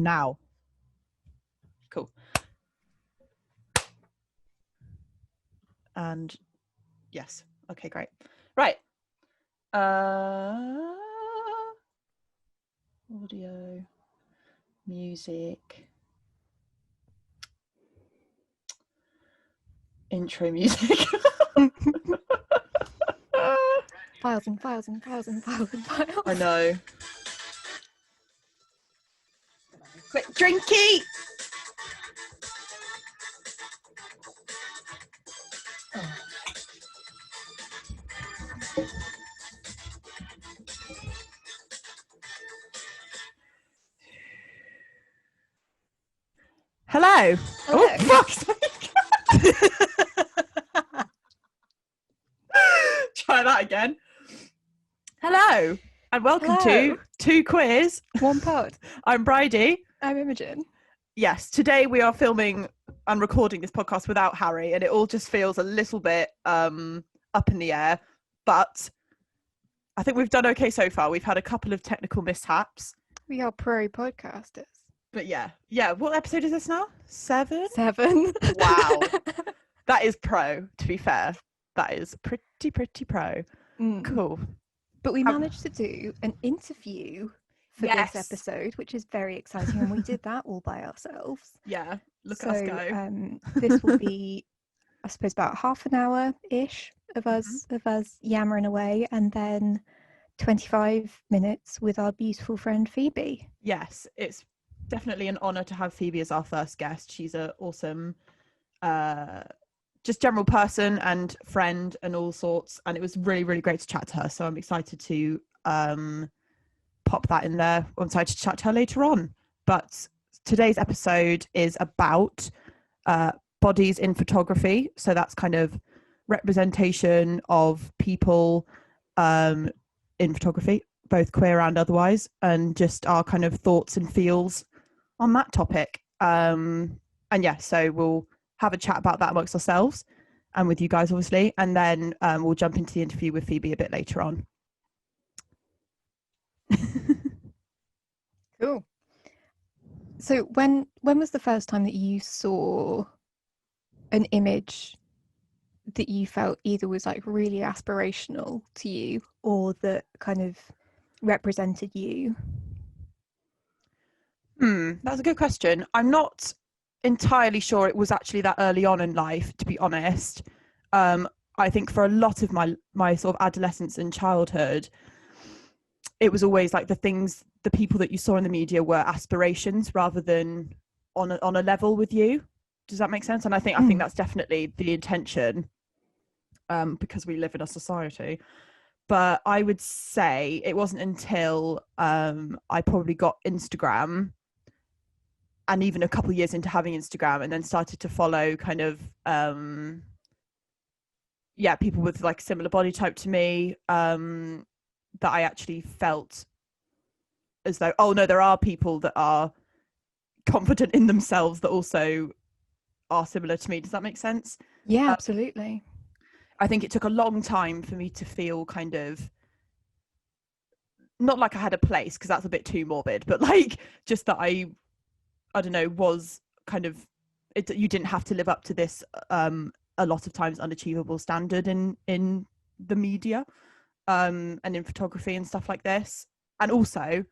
now. Cool. And yes. Okay, great. Right. Audio, music, intro music. Files and files and files and files and files. I know. Quick, drinky! Oh. Hello. Hello. Oh, fuck's sake. Try that again. Hello, and welcome to Two Queers, One Pod. I'm Bridie. I'm Imogen. Yes, today we are filming and recording this podcast without Harry, and it all just feels a little bit up in the air, but I think we've done okay so far. We've had a couple of technical mishaps. We are pro podcasters. But yeah. What episode is this now? 7? 7. Wow. That is pro, to be fair. That is pretty pro. Cool. But we managed to do an interview for this episode, which is very exciting, and we did that all by ourselves. Yeah, look at us go. This will be, I suppose, about half an hour-ish of us yammering away, and then 25 minutes with our beautiful friend Phoebe. Yes, it's definitely an honour to have Phoebe as our first guest. She's an awesome just general person and friend and all sorts, and it was really, really great to chat to her, so I'm excited to pop that in there. I'm excited to chat to her later on. But today's episode is about bodies in photography, so that's kind of representation of people in photography, both queer and otherwise, and just our kind of thoughts and feels on that topic. And yeah, so we'll have a chat about that amongst ourselves and with you guys, obviously, and then we'll jump into the interview with Phoebe a bit later on. Cool. So when was the first time that you saw an image that you felt either was like really aspirational to you or that kind of represented you? That's a good question. I'm not entirely sure it was actually that early on in life, to be honest. I think for a lot of my sort of adolescence and childhood, it was always like the people that you saw in the media were aspirations rather than on a level with you. Does that make sense? And I think that's definitely the intention, because we live in a society. But I would say it wasn't until I probably got Instagram, and even a couple of years into having Instagram, and then started to follow kind of people with like similar body type to me, that I actually felt as though, oh no, there are people that are confident in themselves that also are similar to me. Does that make sense? Yeah, absolutely. I think it took a long time for me to feel kind of, not like I had a place, because that's a bit too morbid, but like just that I don't know, was kind of, you didn't have to live up to this a lot of times unachievable standard in the media and in photography and stuff like this. And also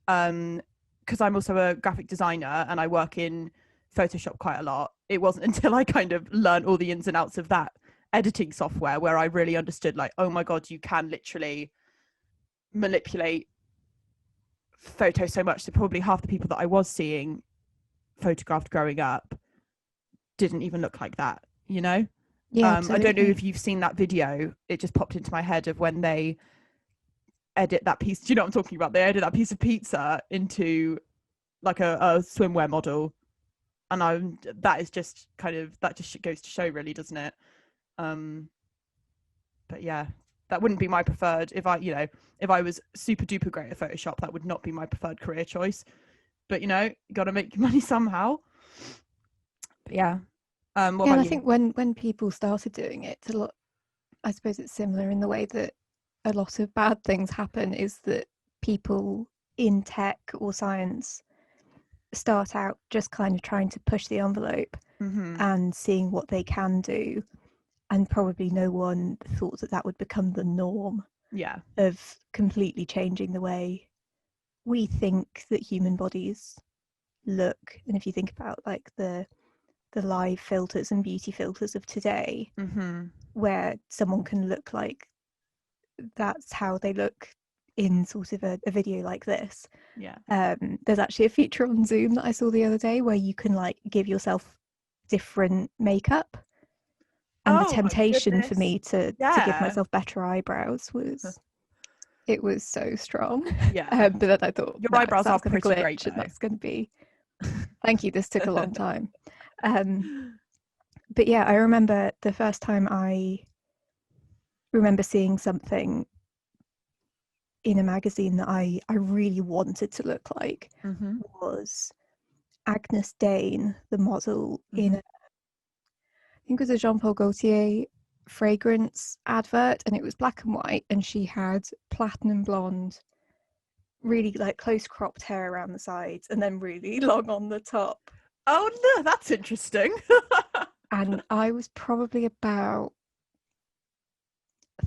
because I'm also a graphic designer and I work in Photoshop quite a lot, it wasn't until I kind of learned all the ins and outs of that editing software where I really understood, like, oh my god, you can literally manipulate photos so much. So probably half the people that I was seeing photographed growing up didn't even look like that, you know? Yeah, I don't know if you've seen that video. It just popped into my head of when they edit that piece. Do you know what I'm talking about? They edit that piece of pizza into like a swimwear model, and that is just kind of, that just goes to show, really, doesn't it? But yeah, that wouldn't be my preferred. If I was super duper great at Photoshop, that would not be my preferred career choice. But you know, you got to make money somehow. But yeah. And I think when people started doing it, a lot, I suppose it's similar in the way that a lot of bad things happen, is that people in tech or science start out just kind of trying to push the envelope and seeing what they can do, and probably no one thought that that would become the norm of completely changing the way we think that human bodies look. And if you think about like the live filters and beauty filters of today, where someone can look like that's how they look in sort of a video like this. There's actually a feature on Zoom that I saw the other day where you can like give yourself different makeup, and the temptation for me to give myself better eyebrows was so strong. But then I thought, your eyebrows are pretty glitch, great, and that's going to be thank you, this took a long time. But yeah, I remember the first time I remember seeing something in a magazine that I really wanted to look like was Agnes Dane, the model, in I think it was a Jean-Paul Gaultier fragrance advert, and it was black and white, and she had platinum blonde, really like close cropped hair around the sides and then really long on the top. Oh no, that's interesting. And I was probably about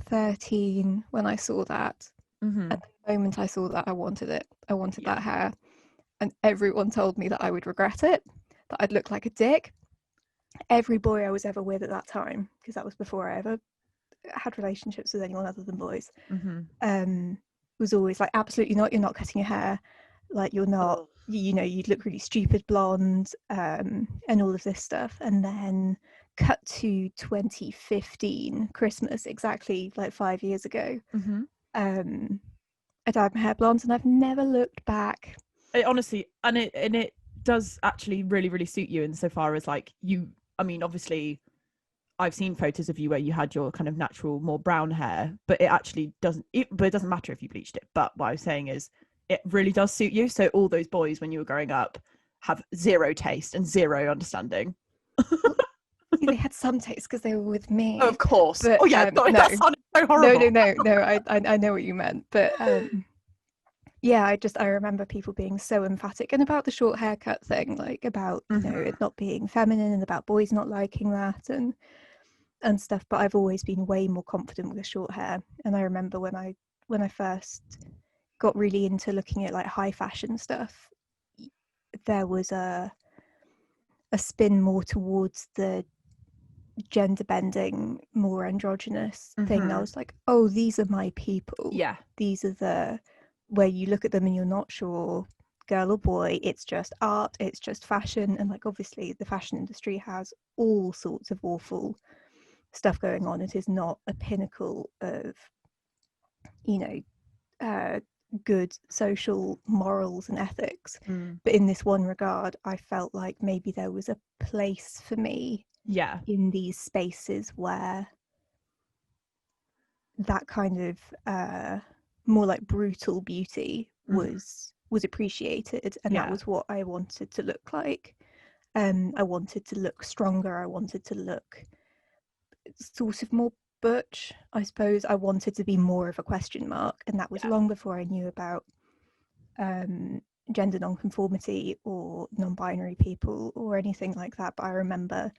13 when I saw that. At the moment I saw that, I wanted it. I wanted that hair. And everyone told me that I would regret it, that I'd look like a dick. Every boy I was ever with at that time, because that was before I ever had relationships with anyone other than boys, was always like, absolutely not, you're not cutting your hair. Like, you're not, you know, you'd look really stupid blonde, and all of this stuff. And then cut to 2015 Christmas, exactly like 5 years ago. I dyed my hair blonde and I've never looked back. It honestly, and it does actually really, really suit you insofar as like you, I mean, obviously I've seen photos of you where you had your kind of natural, more brown hair, but it actually doesn't, but it doesn't matter if you bleached it. But what I was saying is it really does suit you. So all those boys when you were growing up have zero taste and zero understanding. They had some taste because they were with me. Oh, of course. But, oh yeah, no. That sounded so horrible. No. I know what you meant, but yeah, I remember people being so emphatic, and about the short haircut thing, like about you know it not being feminine, and about boys not liking that and stuff. But I've always been way more confident with short hair, and I remember when I first got really into looking at like high fashion stuff, there was a spin more towards the gender bending, more androgynous thing. I was like, oh, these are my people. Yeah, these are the where you look at them and you're not sure girl or boy, it's just art, it's just fashion. And like obviously the fashion industry has all sorts of awful stuff going on. It is not a pinnacle of, you know, good social morals and ethics. But in this one regard, I felt like maybe there was a place for me in these spaces where that kind of more like brutal beauty was appreciated, and that was what I wanted to look like. I wanted to look stronger, I wanted to look sort of more butch, I suppose. I wanted to be more of a question mark, and that was long before I knew about gender nonconformity or non-binary people or anything like that. But I remember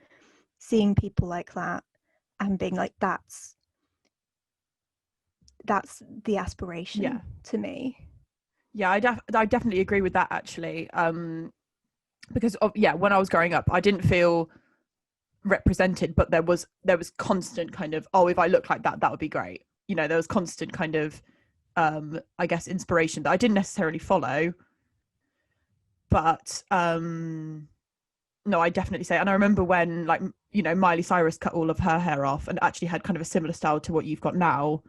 seeing people like that and being like, that's the aspiration to me. Yeah, I definitely agree with that actually. Because when I was growing up, I didn't feel represented, but there was constant kind of, oh, if I look like that would be great. You know, there was constant kind of I guess inspiration that I didn't necessarily follow, but no, I definitely say. And I remember when, like, you know, Miley Cyrus cut all of her hair off and actually had kind of a similar style to what you've got now.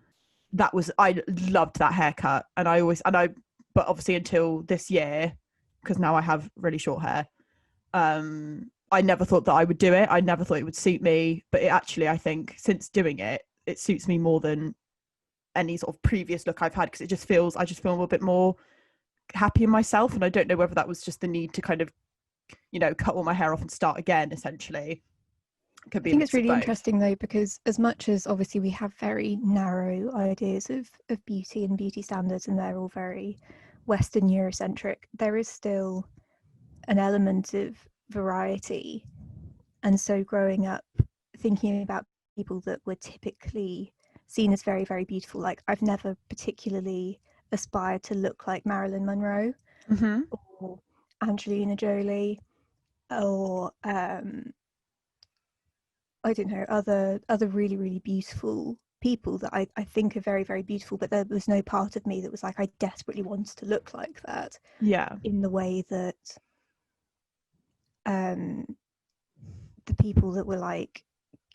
I loved that haircut, but obviously until this year, because now I have really short hair, I never thought that I would do it. I never thought it would suit me, but it actually, I think since doing it, it suits me more than any sort of previous look I've had, because I just feel a bit more happy in myself. And I don't know whether that was just the need to kind of, you know, cut all my hair off and start again, essentially. I think it's really interesting though, because as much as obviously we have very narrow ideas of beauty and beauty standards, and they're all very Western Eurocentric, there is still an element of variety. And so growing up thinking about people that were typically seen as very, very beautiful, like I've never particularly aspired to look like Marilyn Monroe or Angelina Jolie or I don't know, other really, really beautiful people that I think are very, very beautiful, but there was no part of me that was like I desperately wanted to look like that. Yeah. In the way that the people that were like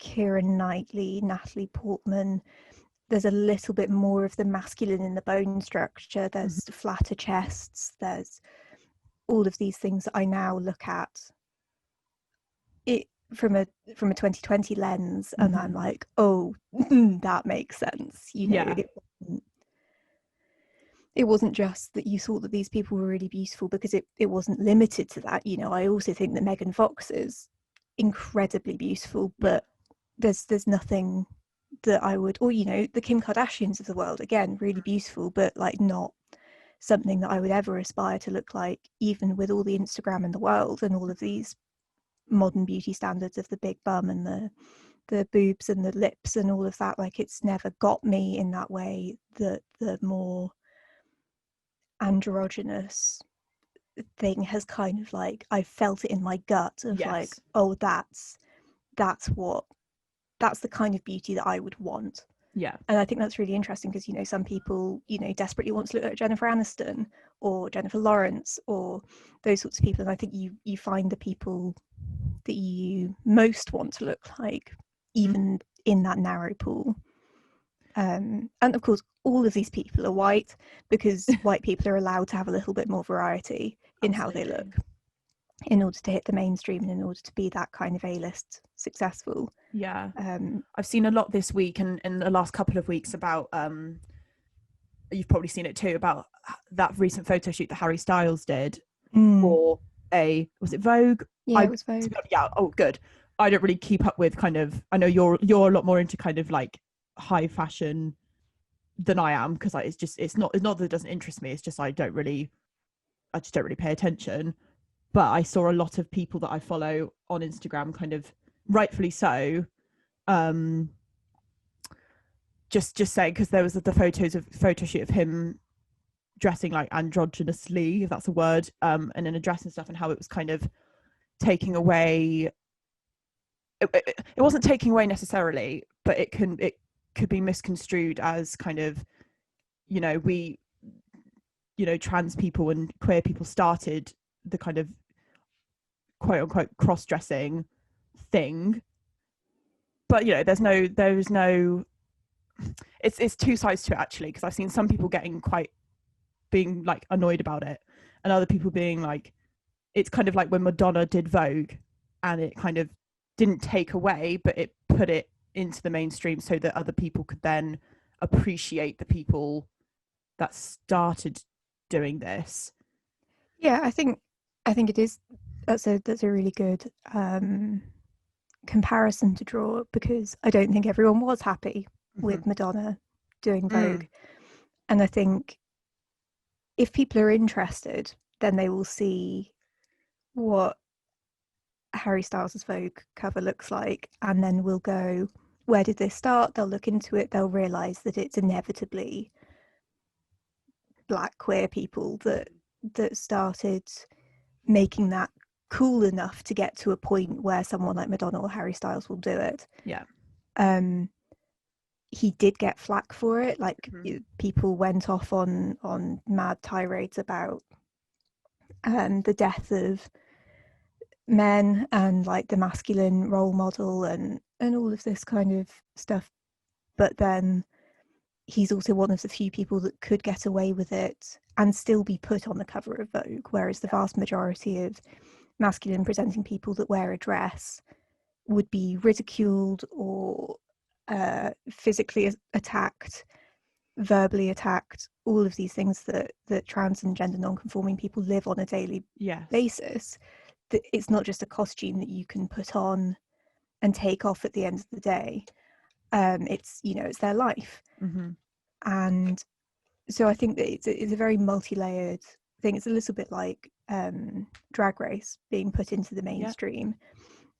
Keira Knightley, Natalie Portman, there's a little bit more of the masculine in the bone structure. There's flatter chests. There's all of these things that I now look at it from a 2020 lens, and I'm like, oh, that makes sense. You know, it wasn't just that you thought that these people were really beautiful, because it wasn't limited to that. You know, I also think that Megan Fox is incredibly beautiful, but there's nothing that I would, or you know, the Kim Kardashians of the world, again, really beautiful, but like not something that I would ever aspire to look like, even with all the Instagram in the world and all of these modern beauty standards of the big bum and the boobs and the lips and all of that. Like, it's never got me in that way. The more androgynous thing has kind of like, I felt it in my gut of like, oh, that's the kind of beauty that I would want. Yeah. And I think that's really interesting, because, you know, some people, you know, desperately want to look like Jennifer Aniston or Jennifer Lawrence or those sorts of people. And I think you find the people that you most want to look like, even in that narrow pool. And of course, all of these people are white, because white people are allowed to have a little bit more variety in how they look, in order to hit the mainstream and in order to be that kind of A-list successful. Yeah. I've seen a lot this week and in the last couple of weeks about you've probably seen it too, about that recent photo shoot that Harry Styles did for was it Vogue? Yeah, it was Vogue. Yeah. Oh, good. I don't really keep up with kind of, I know you're a lot more into kind of like high fashion than I am, because like, it's not that it doesn't interest me, it's just I just don't really pay attention. But I saw a lot of people that I follow on Instagram, kind of rightfully so, just saying, because there was the photo shoot of him dressing like androgynously, if that's a word, and in a dress and stuff, and how it was kind of taking away, it wasn't taking away necessarily, but it could be misconstrued as kind of, you know, trans people and queer people started the kind of quote unquote cross-dressing thing. But you know, there's no it's two sides to it, actually, because I've seen some people being like annoyed about it, and other people being like, it's kind of like when Madonna did Vogue, and it kind of didn't take away, but it put it into the mainstream so that other people could then appreciate the people that started doing this. Yeah, I think it is, that's a really good comparison to draw, because I don't think everyone was happy with Madonna doing Vogue. And I think if people are interested, then they will see what Harry Styles' Vogue cover looks like, and then we'll go, where did this start? They'll look into it, they'll realise that it's inevitably Black queer people that started making that cool enough to get to a point where someone like Madonna or Harry Styles will do it. Yeah. He did get flack for it. Like, people went off on mad tirades about the death of men and like the masculine role model and all of this kind of stuff. But then he's also one of the few people that could get away with it and still be put on the cover of Vogue, whereas the vast majority of masculine presenting people that wear a dress would be ridiculed or physically attacked, verbally attacked, all of these things that trans and gender non-conforming people live on a daily basis. That it's not just a costume that you can put on and take off at the end of the day. It's, you know, it's their life. And so I think that it's a very multi-layered thing. It's a little bit like Drag Race being put into the mainstream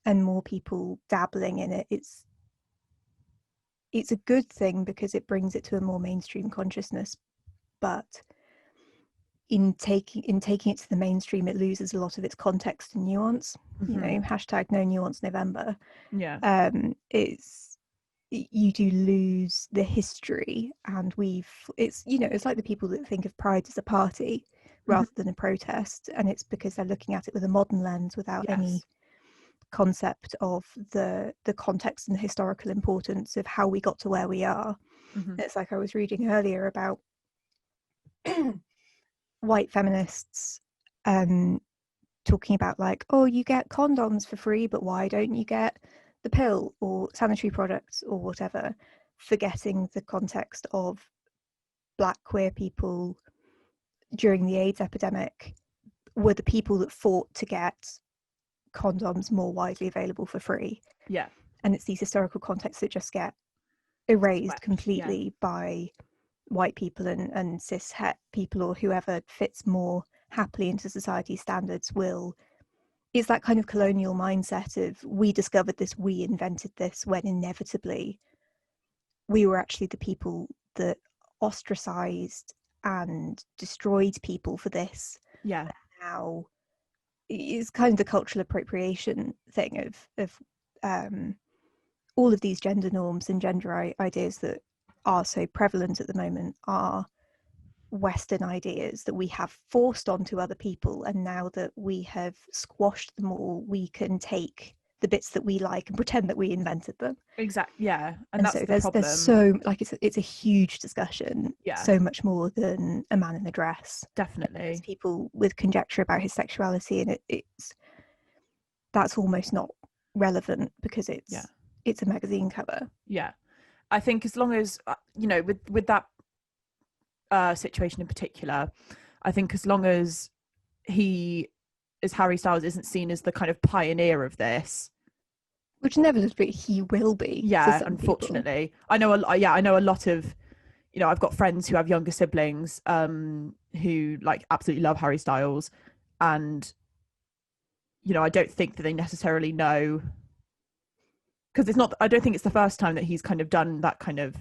and more people dabbling in it, it's a good thing because it brings it to a more mainstream consciousness, but in taking it to the mainstream, it loses a lot of its context and nuance. You know, hashtag no nuance November. It's, you do lose the history, and it's, you know, it's like the people that think of Pride as a party rather than a protest, and it's because they're looking at it with a modern lens without any concept of the context and the historical importance of how we got to where we are. It's like I was reading earlier about white feminists talking about like, oh, you get condoms for free, but why don't you get the pill or sanitary products or whatever, forgetting the context of Black queer people during the AIDS epidemic were the people that fought to get condoms more widely available for free. And it's these historical contexts that just get erased completely by white people and cis het people, or whoever fits more happily into society's standards. It's that kind of colonial mindset of we discovered this, we invented this, when inevitably we were actually the people that ostracized and destroyed people for this. Now it's kind of the cultural appropriation thing of all of these gender norms and gender ideas that are so prevalent at the moment are Western ideas that we have forced onto other people, and now that we have squashed them all, we can take the bits that we like and pretend that we invented them. And that's so the problem. There's so, like, it's a huge discussion, so much more than a man in a dress. Definitely. There's people with conjecture about his sexuality, and that's almost not relevant because it's a magazine cover. I think as long as you know, with that situation in particular, I think as long as Harry Styles isn't seen as the kind of pioneer of this, which inevitably he will be. Unfortunately people. I know a lot of, you know, I've got friends who have younger siblings who like absolutely love Harry Styles, and you know, I don't think that they necessarily know, because I don't think it's the first time that he's kind of done that kind of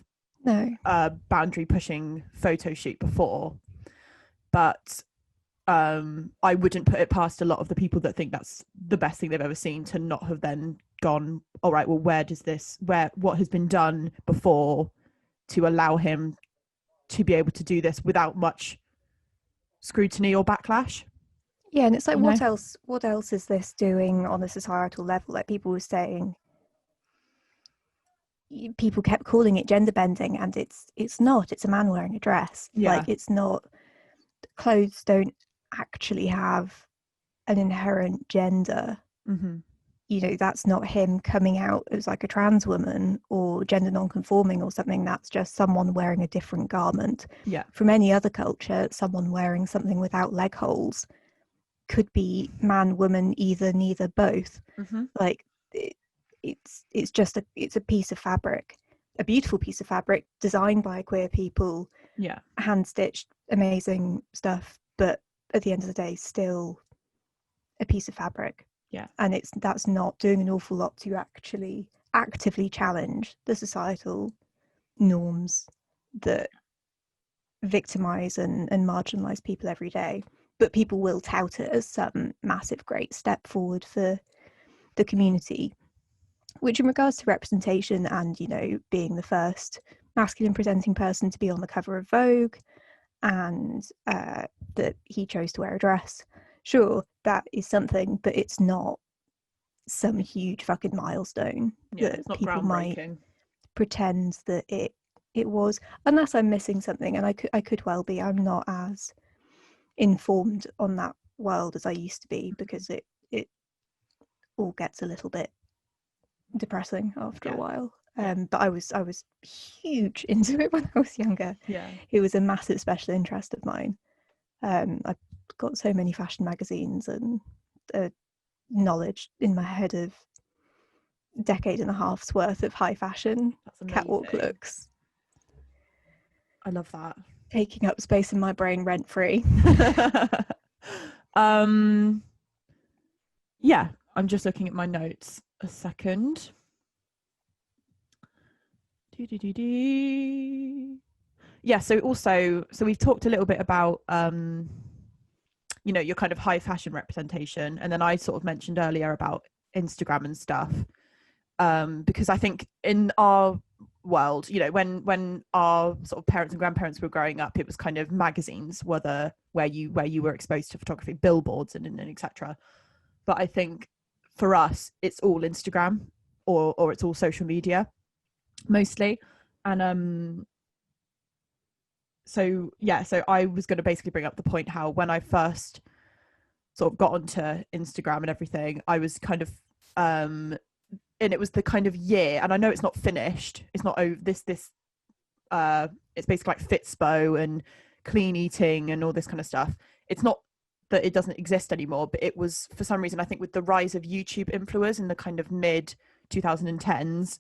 boundary pushing photo shoot before, but I wouldn't put it past a lot of the people that think that's the best thing they've ever seen to not have then gone, all right, well, what has been done before to allow him to be able to do this without much scrutiny or backlash. And it's like, what else is this doing on a societal level? Like, people were saying, people kept calling it gender bending, and it's not. It's a man wearing a dress. Like, it's not. Clothes don't actually have an inherent gender. You know, that's not him coming out as like a trans woman or gender non-conforming or something. That's just someone wearing a different garment. From any other culture, someone wearing something without leg holes could be man, woman, either, neither, both. Like, it's just a piece of fabric, a beautiful piece of fabric designed by queer people, hand stitched, amazing stuff, but at the end of the day, still a piece of fabric. And that's not doing an awful lot to actually actively challenge the societal norms that victimize and marginalize people every day. But people will tout it as some massive great step forward for the community, which, in regards to representation and, you know, being the first masculine presenting person to be on the cover of Vogue, and that he chose to wear a dress, sure, that is something, but it's not some huge fucking milestone that it's not people might pretend that it was, unless I'm missing something, and I could well be. I'm not as informed on that world as I used to be, because it all gets a little bit depressing after a while. But I was huge into it when I was younger. It was a massive special interest of mine. I've got so many fashion magazines and knowledge in my head of a decade and a half's worth of high fashion catwalk looks. I love that. Taking up space in my brain rent free. Um, yeah, I'm just looking at my notes a second. Yeah, so we've talked a little bit about your kind of high fashion representation, and then I sort of mentioned earlier about Instagram and stuff. Because I think in our world, when our sort of parents and grandparents were growing up, it was kind of magazines where you were exposed to photography, billboards and etc. But I think for us, it's all Instagram or it's all social media mostly. And so I was going to basically bring up the point how when I first sort of got onto Instagram and everything, I was kind of and it was the kind of year, and I know it's not finished, it's not over this it's basically like Fitspo and clean eating and all this kind of stuff. It's not that it doesn't exist anymore, but it was, for some reason, I think with the rise of YouTube influencers in the kind of mid 2010s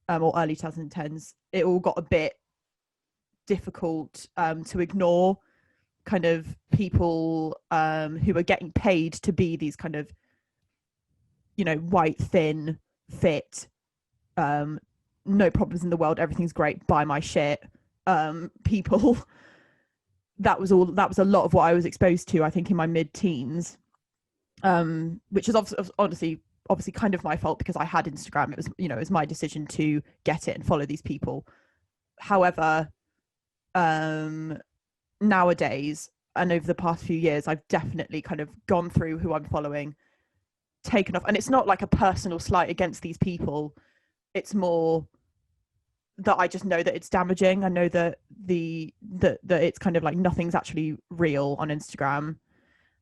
or early 2010s, it all got a bit difficult to ignore kind of people who were getting paid to be these kind of white, thin, fit, no problems in the world, everything's great, buy my shit people. That was a lot of what I was exposed to, I think, in my mid-teens, which is obviously kind of my fault because I had Instagram. It was my decision to get it and follow these people. However, nowadays and over the past few years, I've definitely kind of gone through who I'm following, taken off, and it's not like a personal slight against these people. It's more that I just know that it's damaging. I know that that it's kind of like nothing's actually real on Instagram,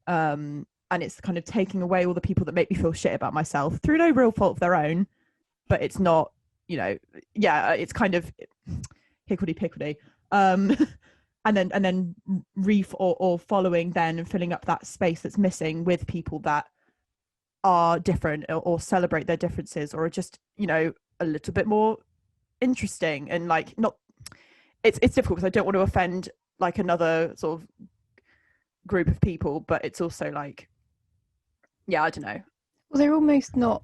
and it's kind of taking away all the people that make me feel shit about myself through no real fault of their own. But it's not, it's kind of hickledy pickledy. And then or following then and filling up that space that's missing with people that are different or celebrate their differences or are just a little bit more interesting. And like, not, it's difficult because I don't want to offend like another sort of group of people, but it's also like, I don't know. Well, they're almost not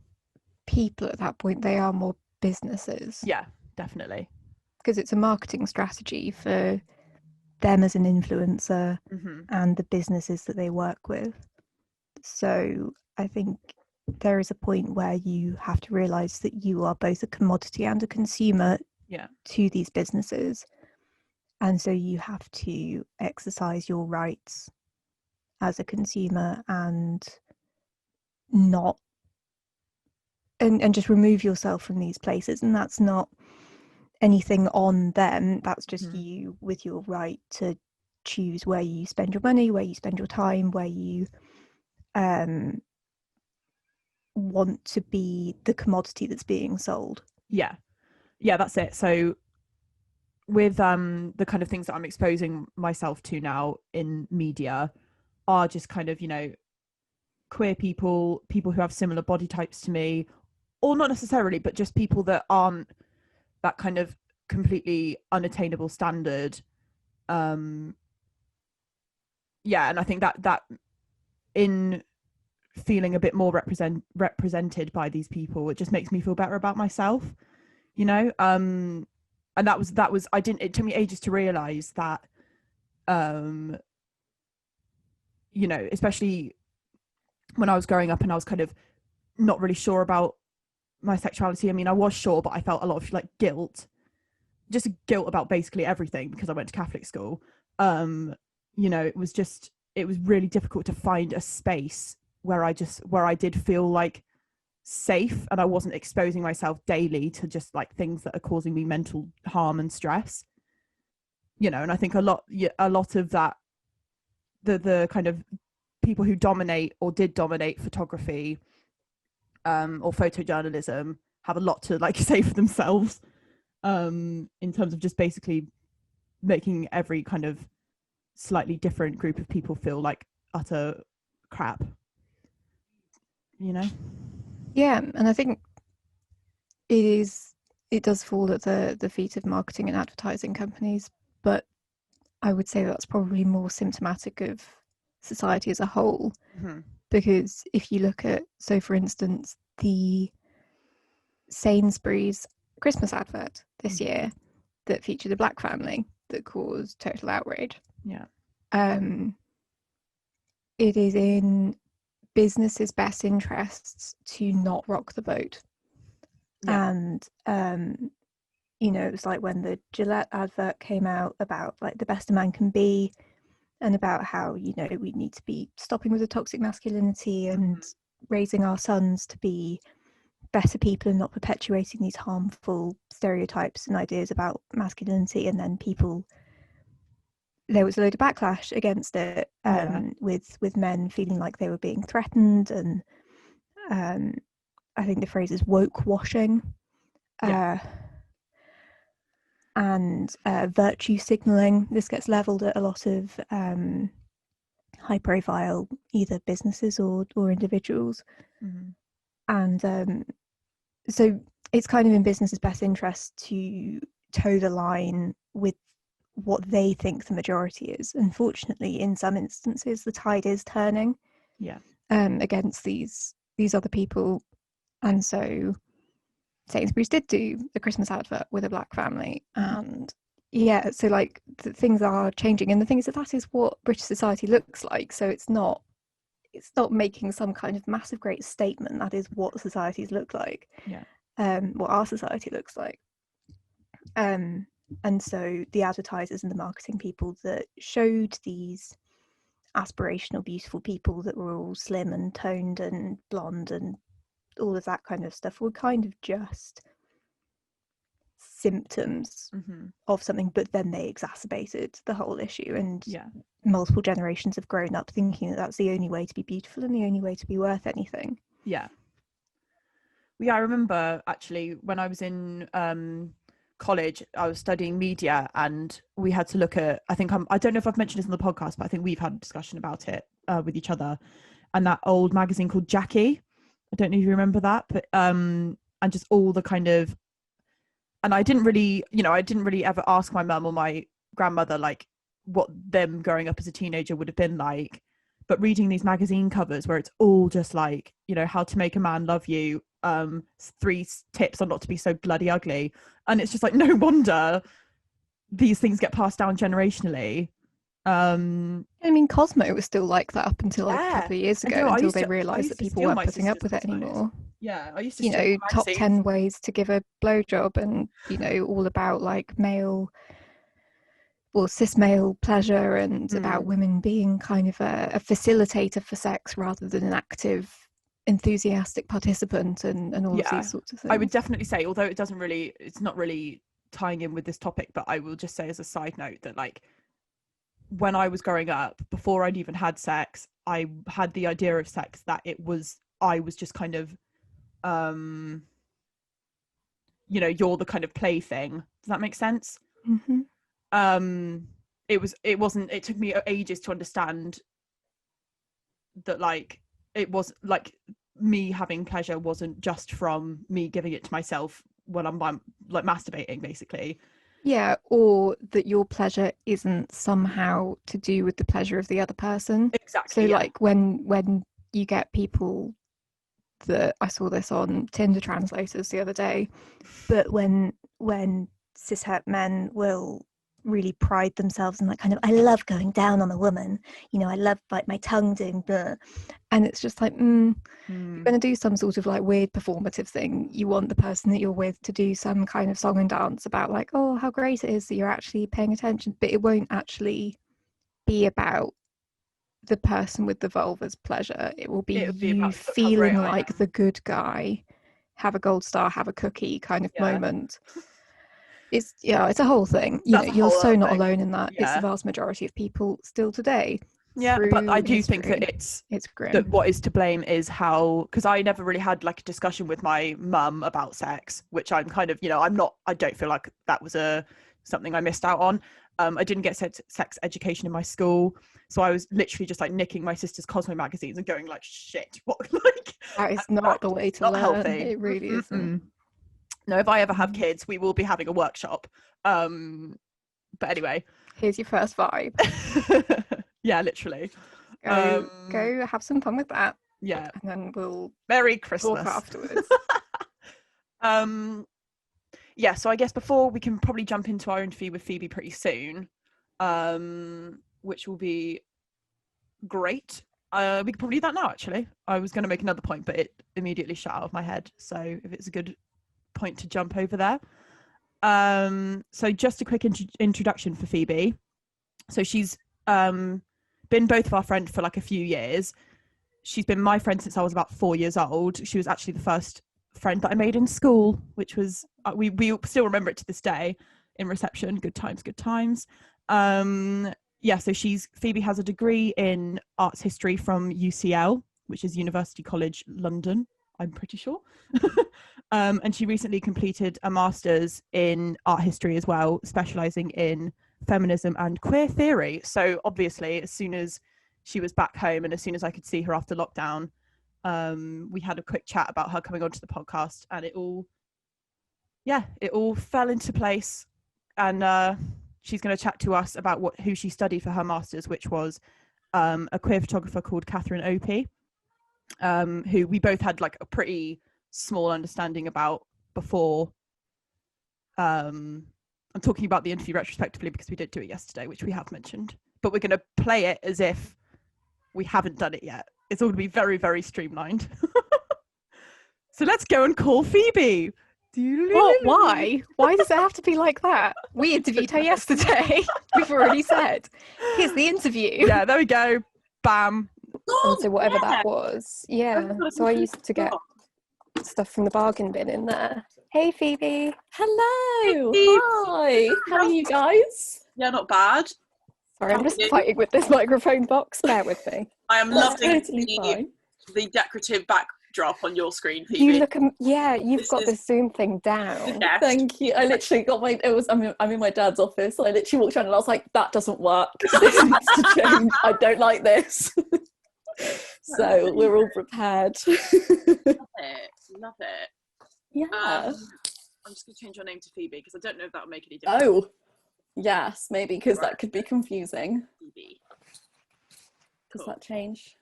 people at that point, they are more businesses. Yeah, definitely. Because it's a marketing strategy for them as an influencer and the businesses that they work with. So I think there is a point where you have to realize that you are both a commodity and a consumer to these businesses. And so you have to exercise your rights as a consumer and not and just remove yourself from these places. And that's not anything on them, that's just you with your right to choose where you spend your money, where you spend your time, where you want to be the commodity that's being sold. Yeah, that's it. So with the kind of things that I'm exposing myself to now in media are just kind of queer people who have similar body types to me, or not necessarily, but just people that aren't that kind of completely unattainable standard. And I think that in feeling a bit more represented by these people, it just makes me feel better about myself, and that was it took me ages to realize that, especially when I was growing up and I was kind of not really sure about my sexuality. I mean, I was sure, but I felt a lot of like guilt about basically everything because I went to Catholic school. It was really difficult to find a space where I did feel like safe and I wasn't exposing myself daily to just like things that are causing me mental harm and stress. And I think a lot of that, the kind of people who dominate or did dominate photography or photojournalism have a lot to like say for themselves, in terms of just basically making every kind of slightly different group of people feel like utter crap. Yeah, and I think it does fall at the feet of marketing and advertising companies, but I would say that's probably more symptomatic of society as a whole. Mm-hmm. Because if you look at, so for instance, the Sainsbury's Christmas advert this year that featured a black family that caused total outrage. Yeah. It is in business's best interests to not rock the boat. Yeah. And you know, it was like when the Gillette advert came out about like the best a man can be, and about how, you know, we need to be stopping with the toxic masculinity and raising our sons to be better people and not perpetuating these harmful stereotypes and ideas about masculinity. And then there was a load of backlash against it, with men feeling like they were being threatened, and I think the phrase is woke washing, and virtue signaling. This gets leveled at a lot of high profile either businesses or individuals. And so it's kind of in business's best interest to toe the line with what they think the majority is. Unfortunately, in some instances, the tide is turning against these other people. And so Sainsbury's did do the Christmas advert with a black family. And yeah, so like things are changing. And the thing is that is what British society looks like. So it's not making some kind of massive great statement. That is what societies look like. What our society looks like. And so the advertisers and the marketing people that showed these aspirational, beautiful people that were all slim and toned and blonde and all of that kind of stuff were kind of just symptoms of something, but then they exacerbated the whole issue. And multiple generations have grown up thinking that that's the only way to be beautiful and the only way to be worth anything. Yeah, I remember actually when I was in college, I was studying media, and we had to look at, I don't know if I've mentioned this on the podcast, but I think we've had a discussion about it with each other, and that old magazine called Jackie. I don't know if you remember that, but and just all the kind of, and I didn't really ever ask my mum or my grandmother like what them growing up as a teenager would have been like, but reading these magazine covers where it's all just like, you know, how to make a man love you, 3 tips on not to be so bloody ugly, and it's just like, no wonder these things get passed down generationally. I mean, Cosmo was still like that up until like a couple of years ago, until they realised that people weren't putting up with it anymore. Yeah, I used to, you know, top 10 ways to give a blowjob, and you know, all about like cis male pleasure, and about women being kind of a facilitator for sex rather than an active, enthusiastic participant, and all of these sorts of things. I would definitely say, although it's not really tying in with this topic, but I will just say as a side note that like when I was growing up, before I'd even had sex, I had the idea of sex that I was just kind of you know, you're the kind of plaything. Does that make sense? It took me ages to understand that like it was like me having pleasure wasn't just from me giving it to myself when I'm like masturbating, basically. Yeah, or that your pleasure isn't somehow to do with the pleasure of the other person. Exactly. So like when you get people that, I saw this on Tinder translators the other day, but when cishet men will really pride themselves and like kind of, I love going down on a woman, you know, I love like my tongue doing blah, and it's just like you're going to do some sort of like weird performative thing. You want the person that you're with to do some kind of song and dance about like, oh, how great it is that you're actually paying attention, but it won't actually be about the person with the vulva's pleasure. It will be you feeling like the good guy, have a gold star, have a cookie kind of moment. It's a whole thing. You know, you're so not alone in that. It's the vast majority of people still today. Yeah, but I do think that it's grim. That what is to blame is how, because I never really had like a discussion with my mum about sex, which I'm kind of, you know, I don't feel like that was something I missed out on. I didn't get sex education in my school, so I was literally just like nicking my sister's Cosmo magazines and going like, shit, what, like that is not the way to learn. Healthy. It really isn't. No, if I ever have kids, we will be having a workshop. But anyway, here's your first vibe. Yeah, literally. Go have some fun with that. Yeah. And then we'll Merry talk Christmas. afterwards. Yeah, so I guess before we can probably jump into our interview with Phoebe pretty soon, which will be great. We could probably do that now, actually. I was going to make another point, but it immediately shot out of my head. So if it's a good point to jump over there. So just a quick introduction for Phoebe. So she's been both of our friends for like a few years. She's been my friend since I was about 4 years old. She was actually the first friend that I made in school, which was we still remember it to this day in reception. Good times. Yeah, so Phoebe has a degree in arts history from UCL, which is University College London, I'm pretty sure. And she recently completed a master's in art history as well, specializing in feminism and queer theory. So obviously, as soon as she was back home and as soon as I could see her after lockdown, we had a quick chat about her coming onto the podcast, and it all fell into place. And she's going to chat to us about who she studied for her master's, which was a queer photographer called Catherine Opie, who we both had like a pretty small understanding about before. I'm talking about the interview retrospectively because we did do it yesterday, which we have mentioned, but we're going to play it as if we haven't done it yet. It's all going to be very, very streamlined. So let's go and call Phoebe. What? Why? Why does it have to be like that? We interviewed her yesterday. We've already said. Here's the interview. Yeah, there we go. Bam. And so whatever that was. Yeah. So I used to get stuff from the bargain bin in there. Hey, Phoebe. Hello. Hey. Hi. How are you guys? Yeah, not bad. Sorry, I'm just fighting with this microphone box. Bear with me. I am That's loving totally fine. the decorative backdrop on your screen, Phoebe. You look, you've got the Zoom thing down. Yes. Thank you. I literally got I'm in my dad's office. So I literally walked around and I was like, that doesn't work. This needs to change. I don't like this. So we're all prepared. Love it. Yeah. I'm just going to change your name to Phoebe because I don't know if that would make any difference. Oh, yes, maybe because Right. that could be confusing. Phoebe. Does Cool. that change?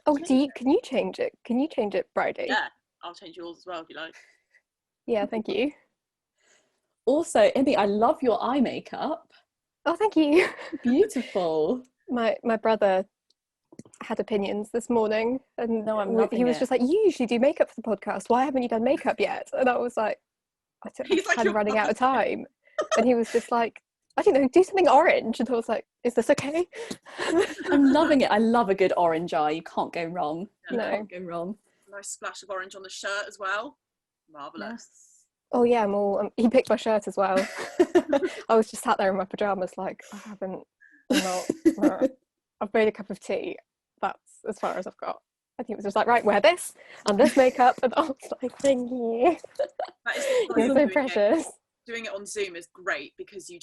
Oh, can you change it? Can you change it, Bridie? Yeah, I'll change yours as well if you like. Yeah, thank you. Also, Emmy, I love your eye makeup. Oh, thank you. Beautiful. My brother had opinions this morning, and No, I'm he loving was it. just like, "You usually do makeup for the podcast. Why haven't you done makeup yet?" And I was like, He's like, "I'm "You're running out of time." And he was just like, "I don't know, do something orange." And I was like, "Is this okay?" I'm loving it. I love a good orange eye. You can't go wrong. You No. can't go wrong. Nice splash of orange on the shirt as well. Marvellous. Oh yeah, I'm all. He picked my shirt as well. I was just sat there in my pajamas, like I'm not. I've made a cup of tea. That's as far as I've got. I think it was just like, right, wear this and this makeup, and I was like, thank you. That is You're so precious. Doing it on Zoom is great because you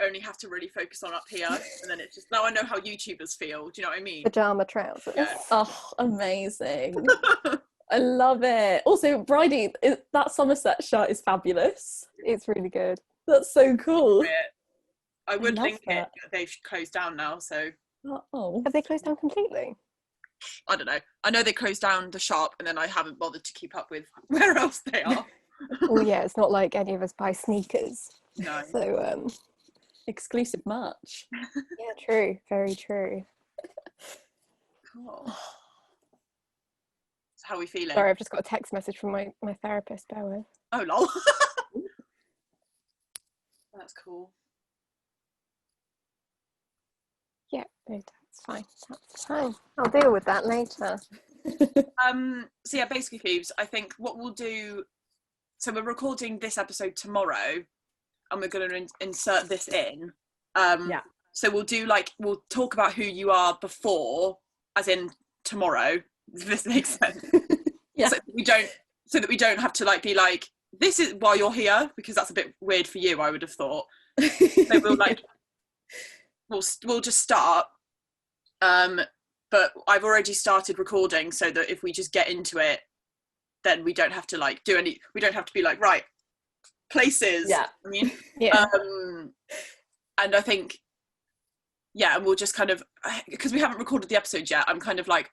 only have to really focus on up here, and then it's just, now I know how YouTubers feel. Do you know what I mean? Pajama trousers. Yeah. Oh, amazing. I love it. Also, Bridie, that Somerset shirt is fabulous. It's really good. That's so cool. I would love link it, that. but they've closed down now, so Oh. Have they closed down completely? I don't know. I know they closed down the shop, and then I haven't bothered to keep up with where else they are. Well, yeah, it's not like any of us buy sneakers. No. So, Exclusive merch. yeah, true. Very true. Cool. So how are we feeling? Sorry, I've just got a text message from my therapist. Bear with. Oh, lol. That's cool. Yeah, no, that's fine. That's fine. I'll deal with that later. So yeah, basically, Phoebes, I think what we'll do, so we're recording this episode tomorrow, and we're going to insert this in. Yeah. So we'll talk about who you are before, as in tomorrow. If this makes sense. Yeah. So that we don't have to like be like, this is why you're here, because that's a bit weird for you, I would have thought. So we'll like, we'll just start. But I've already started recording, so that if we just get into it, then we don't have to like we don't have to be like, right, places. Yeah. I mean, Yeah. and I think yeah, and we'll just kind of, because we haven't recorded the episode yet, I'm kind of like,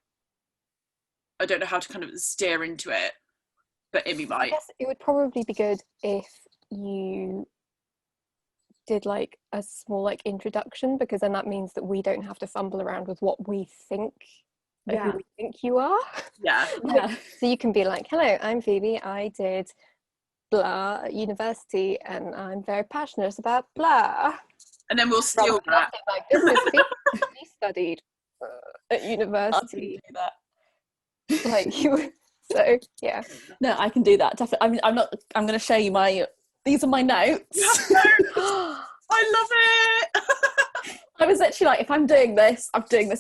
I don't know how to kind of steer into it, but Imi I might. guess it would probably be good if you did like a small like introduction, because then that means that we don't have to fumble around with what we think, like, who we think you are. Yeah. Yeah. So you can be like, hello, I'm Phoebe, I did blah at university and I'm very passionate about blah. And then we'll steal that. Like, this is Phoebe, she studied at I can university. do that. Like, you, so yeah. No, I can do that, definitely. I mean, I'm going to show you these are my notes. I love it. I was actually like, if I'm doing this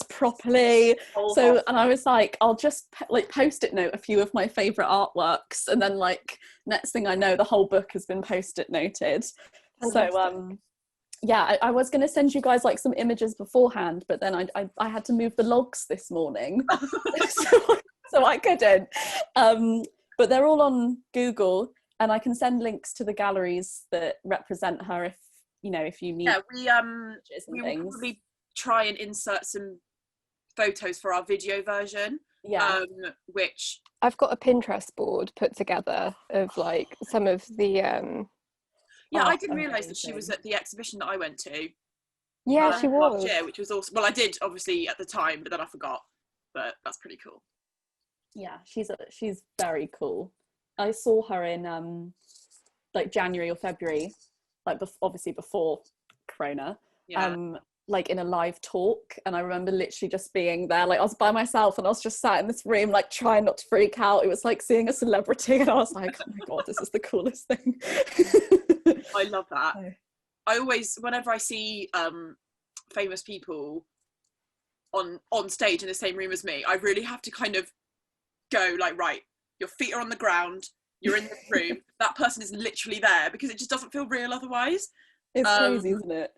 properly. So, and I was like, I'll just like post-it note a few of my favorite artworks, and then like next thing I know, the whole book has been post-it noted. Fantastic. So yeah, I was going to send you guys like some images beforehand, but then I had to move the logs this morning, so I couldn't. But they're all on Google, and I can send links to the galleries that represent her if you need. Yeah, we will probably try and insert some photos for our video version. Yeah. Which I've got a Pinterest board put together of like some of the yeah, I didn't realise that she was at the exhibition that I went to. Yeah, she was. Last year, which was awesome. Well, I did obviously at the time, but then I forgot. But that's pretty cool. Yeah, she's very cool. I saw her in like January or February, like obviously before Corona. Yeah. Like in a live talk, and I remember literally just being there, like I was by myself and I was just sat in this room like trying not to freak out. It was like seeing a celebrity, and I was like, oh my god, this is the coolest thing. I love that. I always, whenever I see famous people on stage in the same room as me, I really have to kind of go like, right, your feet are on the ground, you're in the room, that person is literally there, because it just doesn't feel real otherwise. It's crazy, isn't it?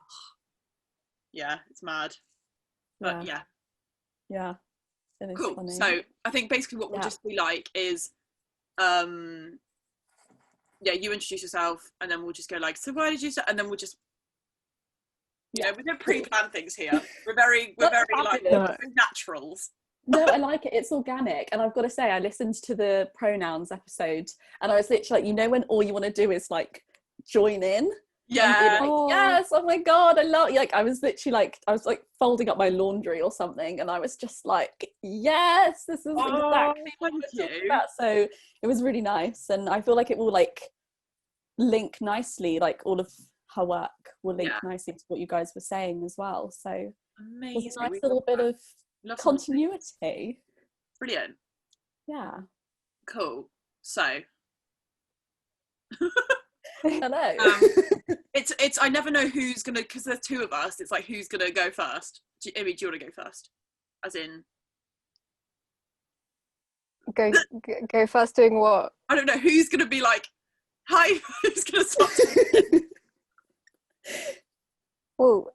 Yeah, it's mad. But yeah. It is Cool. funny. So I think basically what we'll just be like is yeah, you introduce yourself, and then we'll just go like, so why did you start? And then we'll just, you know, we don't pre-plan things here. We're very like naturals. No, I like it. It's organic. And I've got to say, I listened to the pronouns episode, and I was literally like, when all you want to do is like join in. Yeah. Like, yes, oh my god, I love, like I was literally like, I was like folding up my laundry or something, and I was just like, yes, this is exactly what I'm talking about. So it was really nice, and I feel like it will like link nicely, like all of her work will link nicely to what you guys were saying as well. So amazing. There's a nice little bit of continuity. Brilliant. Yeah. Cool. So hello. It's I never know who's gonna, because there's two of us, it's like who's gonna go first. Amy, do you want to go first? As in go first doing what? I don't know, who's gonna be like, hi, who's gonna start? Well,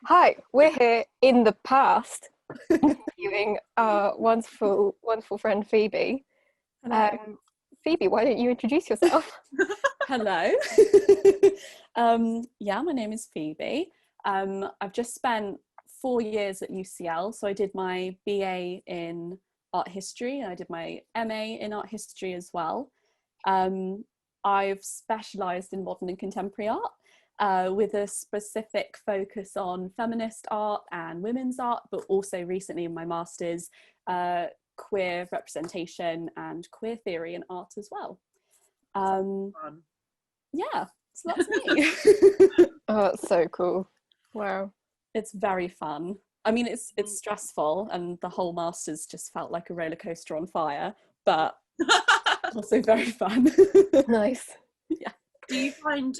hi, we're here in the past interviewing our wonderful friend Phoebe. Phoebe, why don't you introduce yourself? Hello. Yeah, my name is Phoebe. I've just spent 4 years at UCL. So I did my BA in art history, and I did my MA in art history as well. I've specialised in modern and contemporary art, with a specific focus on feminist art and women's art, but also recently in my master's, queer representation and queer theory in art as well. Yeah, so that's me. Oh, that's so cool. Wow. It's very fun. I mean, it's stressful, and the whole master's just felt like a roller coaster on fire, but also very fun. Nice. Yeah. Do you find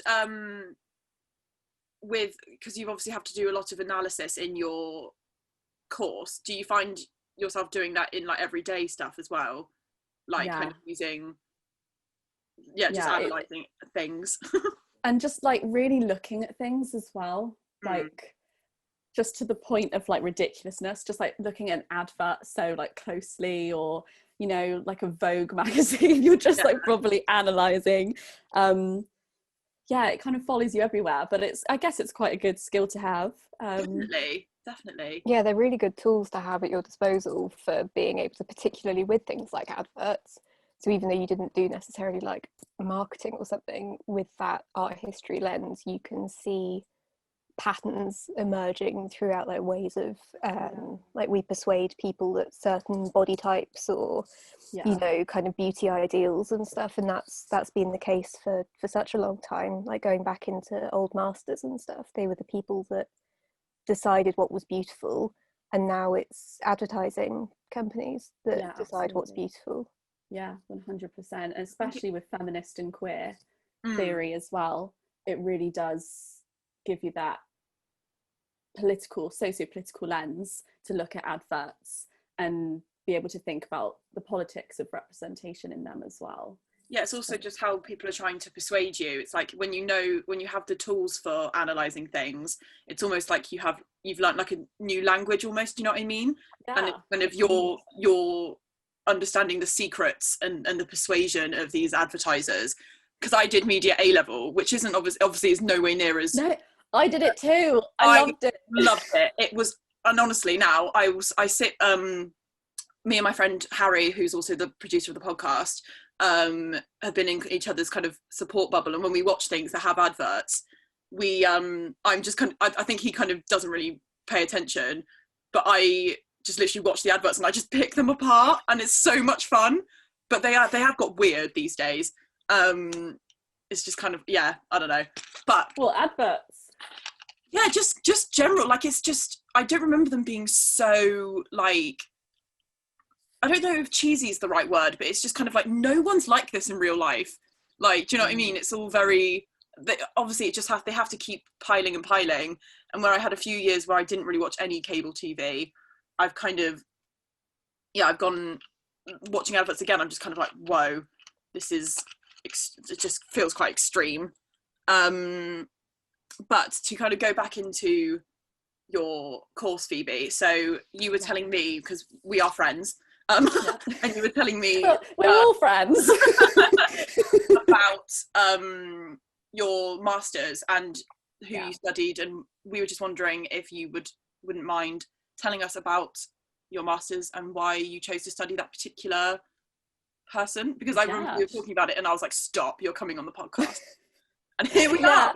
because you obviously have to do a lot of analysis in your course, do you find yourself doing that in like everyday stuff as well, like kind of using analysing things? And just like really looking at things as well, like just to the point of like ridiculousness, just like looking at an advert so like closely, or you know, like a Vogue magazine, you're just like probably analysing. yeah, it kind of follows you everywhere, but I guess it's quite a good skill to have. Definitely. Yeah, they're really good tools to have at your disposal for being able to, particularly with things like adverts. So even though you didn't do necessarily like marketing or something, with that art history lens, you can see patterns emerging throughout like ways of like we persuade people that certain body types or you know kind of beauty ideals and stuff, and that's been the case for such a long time. Like going back into old masters and stuff, they were the people that decided what was beautiful, and now it's advertising companies that decide what's beautiful. 100%, and especially with feminist and queer theory as well, it really does give you that socio-political lens to look at adverts and be able to think about the politics of representation in them as well. Yeah, it's also just how people are trying to persuade you. It's like when you have the tools for analysing things, it's almost like you've learned like a new language almost, do you know what I mean? And it's kind of you're understanding the secrets and the persuasion of these advertisers. Because I did media A-level, which isn't obviously is nowhere near as... No, I did it too. I loved it. Loved it. It was, and honestly now, I sit, me and my friend Harry, who's also the producer of the podcast, have been in each other's kind of support bubble, and when we watch things that have adverts, I'm just kind of, I think he kind of doesn't really pay attention, but I just literally watch the adverts and I just pick them apart, and it's so much fun. But they have got weird these days. It's just kind of, I don't know. But well, adverts. Yeah, just general, like it's just, I don't remember them being so like, I don't know if cheesy is the right word, but it's just kind of like, no one's like this in real life. Like, do you know what I mean? It's all very, obviously they have to keep piling and piling. And where I had a few years where I didn't really watch any cable TV, I've kind of, I've gone watching adverts again. I'm just kind of like, whoa, it just feels quite extreme. But to kind of go back into your course, Phoebe, so you were telling me, because we are friends, and you were telling me we're all friends about your masters and who you studied, and we were just wondering if you wouldn't mind telling us about your masters and why you chose to study that particular person, because I remember you were talking about it and I was like, stop, you're coming on the podcast. And here we are.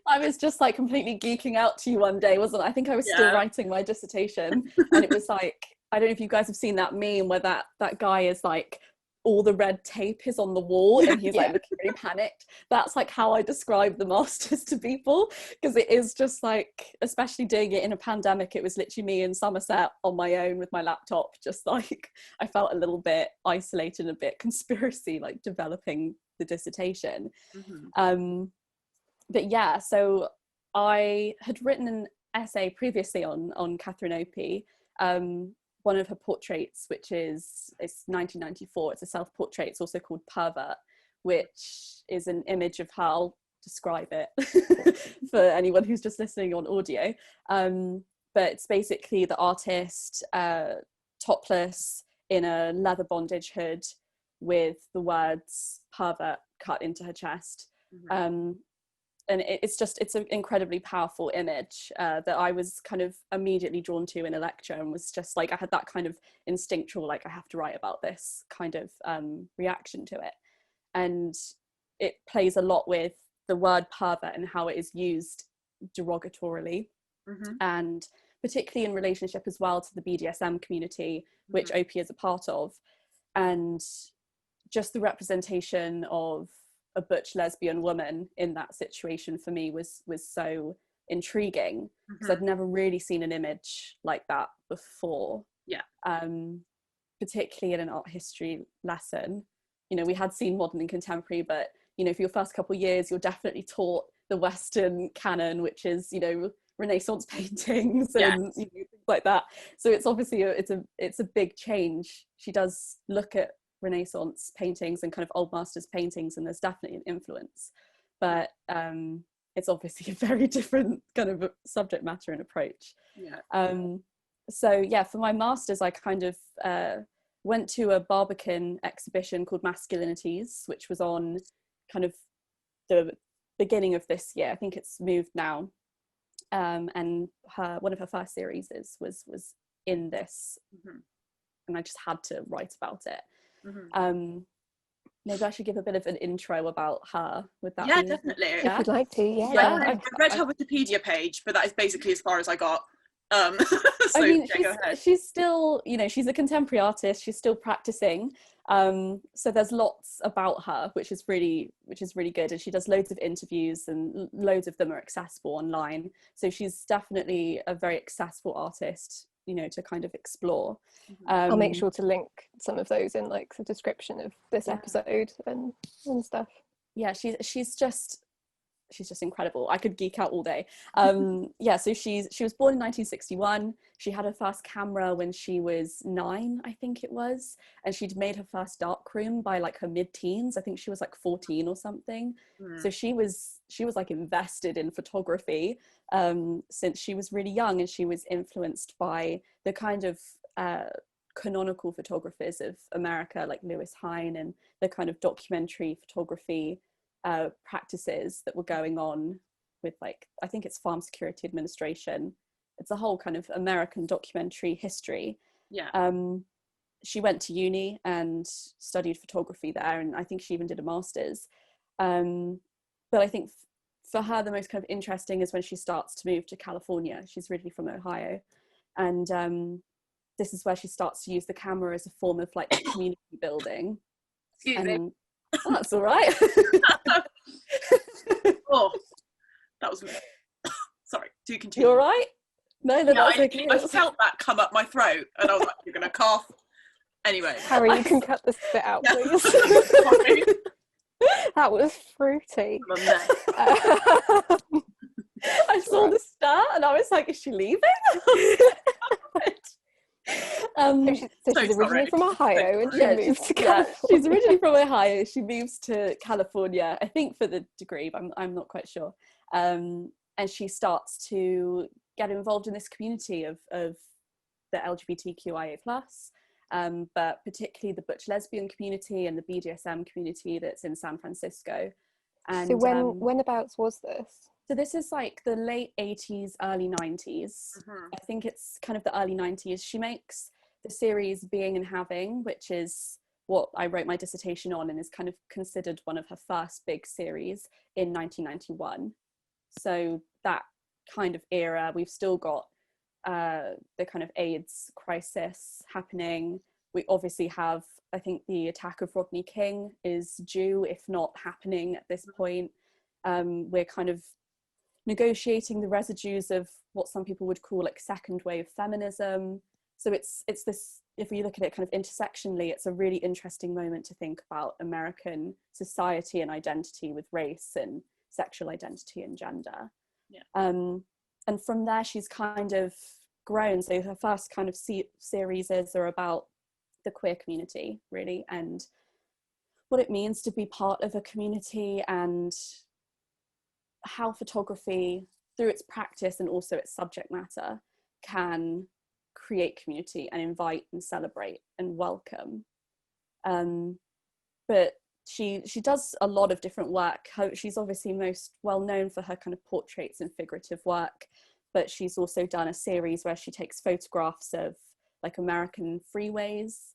I was just like completely geeking out to you one day, wasn't I? I think I was still writing my dissertation, and it was like, I don't know if you guys have seen that meme where that guy is like, all the red tape is on the wall and he's like looking really panicked. That's like how I describe the masters to people, because it is just like, especially doing it in a pandemic, it was literally me in Somerset on my own with my laptop, just like, I felt a little bit isolated, a bit conspiracy, like developing the dissertation. But yeah, so I had written an essay previously on Catherine Opie, one of her portraits, which it's 1994, it's a self-portrait, it's also called Pervert, which is an image of how I'll describe it for anyone who's just listening on audio. But it's basically the artist topless in a leather bondage hood with the words pervert cut into her chest. And it's an incredibly powerful image that I was kind of immediately drawn to in a lecture, and was just like, I had that kind of instinctual, like, I have to write about this kind of reaction to it. And it plays a lot with the word pervert and how it is used derogatorily, and particularly in relationship as well to the BDSM community, which Opie is a part of. And just the representation of a butch lesbian woman in that situation for me was so intriguing, because I'd never really seen an image like that before. Particularly in an art history lesson. You know, we had seen modern and contemporary, but you know, for your first couple of years, you're definitely taught the Western canon, which is, you know, Renaissance paintings and you know, things like that. So it's obviously it's a big change. She does look at Renaissance paintings and kind of old masters paintings, and there's definitely an influence, but it's obviously a very different kind of subject matter and approach. So for my masters, I kind of went to a Barbican exhibition called Masculinities, which was on kind of the beginning of this year. I think it's moved now. And one of her first series was in this, and I just had to write about it. Maybe I should give a bit of an intro about her. Would that be? Definitely. If you'd like to, I read her Wikipedia page, but that is basically as far as I got. So, I mean, go ahead. she's still, you know, she's a contemporary artist. She's still practicing. So there's lots about her, which is really good. And she does loads of interviews, and loads of them are accessible online. So she's definitely a very accessible artist, you know, to kind of explore. I'll make sure to link some of those in like the description of this episode and stuff. Yeah, she's just incredible. I could geek out all day. So she was born in 1961. She had her first camera when she was 9, I think it was, and she'd made her first darkroom by like her mid-teens. I think she was like 14 or something. So she was like invested in photography since she was really young, and she was influenced by the kind of canonical photographers of America, like Lewis Hine, and the kind of documentary photography practices that were going on with, like, I think it's Farm Security Administration. It's a whole kind of American documentary history. She went to uni and studied photography there, and I think she even did a master's. But I think for her the most kind of interesting is when she starts to move to California. She's originally from Ohio, and this is where she starts to use the camera as a form of like community building. Excuse me. Oh, that's all right. Oh, that was me. Sorry, do continue. You all right? No, that's okay. I felt that come up my throat, and I was like, you're going to cough. Anyway. Harry, you can cut this bit out, please. That was fruity. I saw the start and I was like, is she leaving? She's originally from Ohio, and she moves to California. She's originally from Ohio. She moves to California, I think for the degree, but I'm not quite sure. And she starts to get involved in this community of the LGBTQIA+, but particularly the butch lesbian community and the BDSM community that's in San Francisco. And so whenabouts was this? So this is like the late 80s, early 90s. I think it's kind of the early 90s. She makes the series Being and Having, which is what I wrote my dissertation on, and is kind of considered one of her first big series in 1991. So that kind of era, we've still got the kind of AIDS crisis happening. We obviously have, I think the attack of Rodney King is due, if not happening at this point. We're kind of negotiating the residues of what some people would call like second wave feminism. So it's this, if you look at it kind of intersectionally, it's a really interesting moment to think about American society and identity with race and sexual identity and gender. And from there she's kind of grown. So her first kind of series are about the queer community, really, and what it means to be part of a community, and how photography, through its practice and also its subject matter, can create community and invite and celebrate and welcome. But she does a lot of different work. She's obviously most well known for her kind of portraits and figurative work, but she's also done a series where she takes photographs of like American freeways,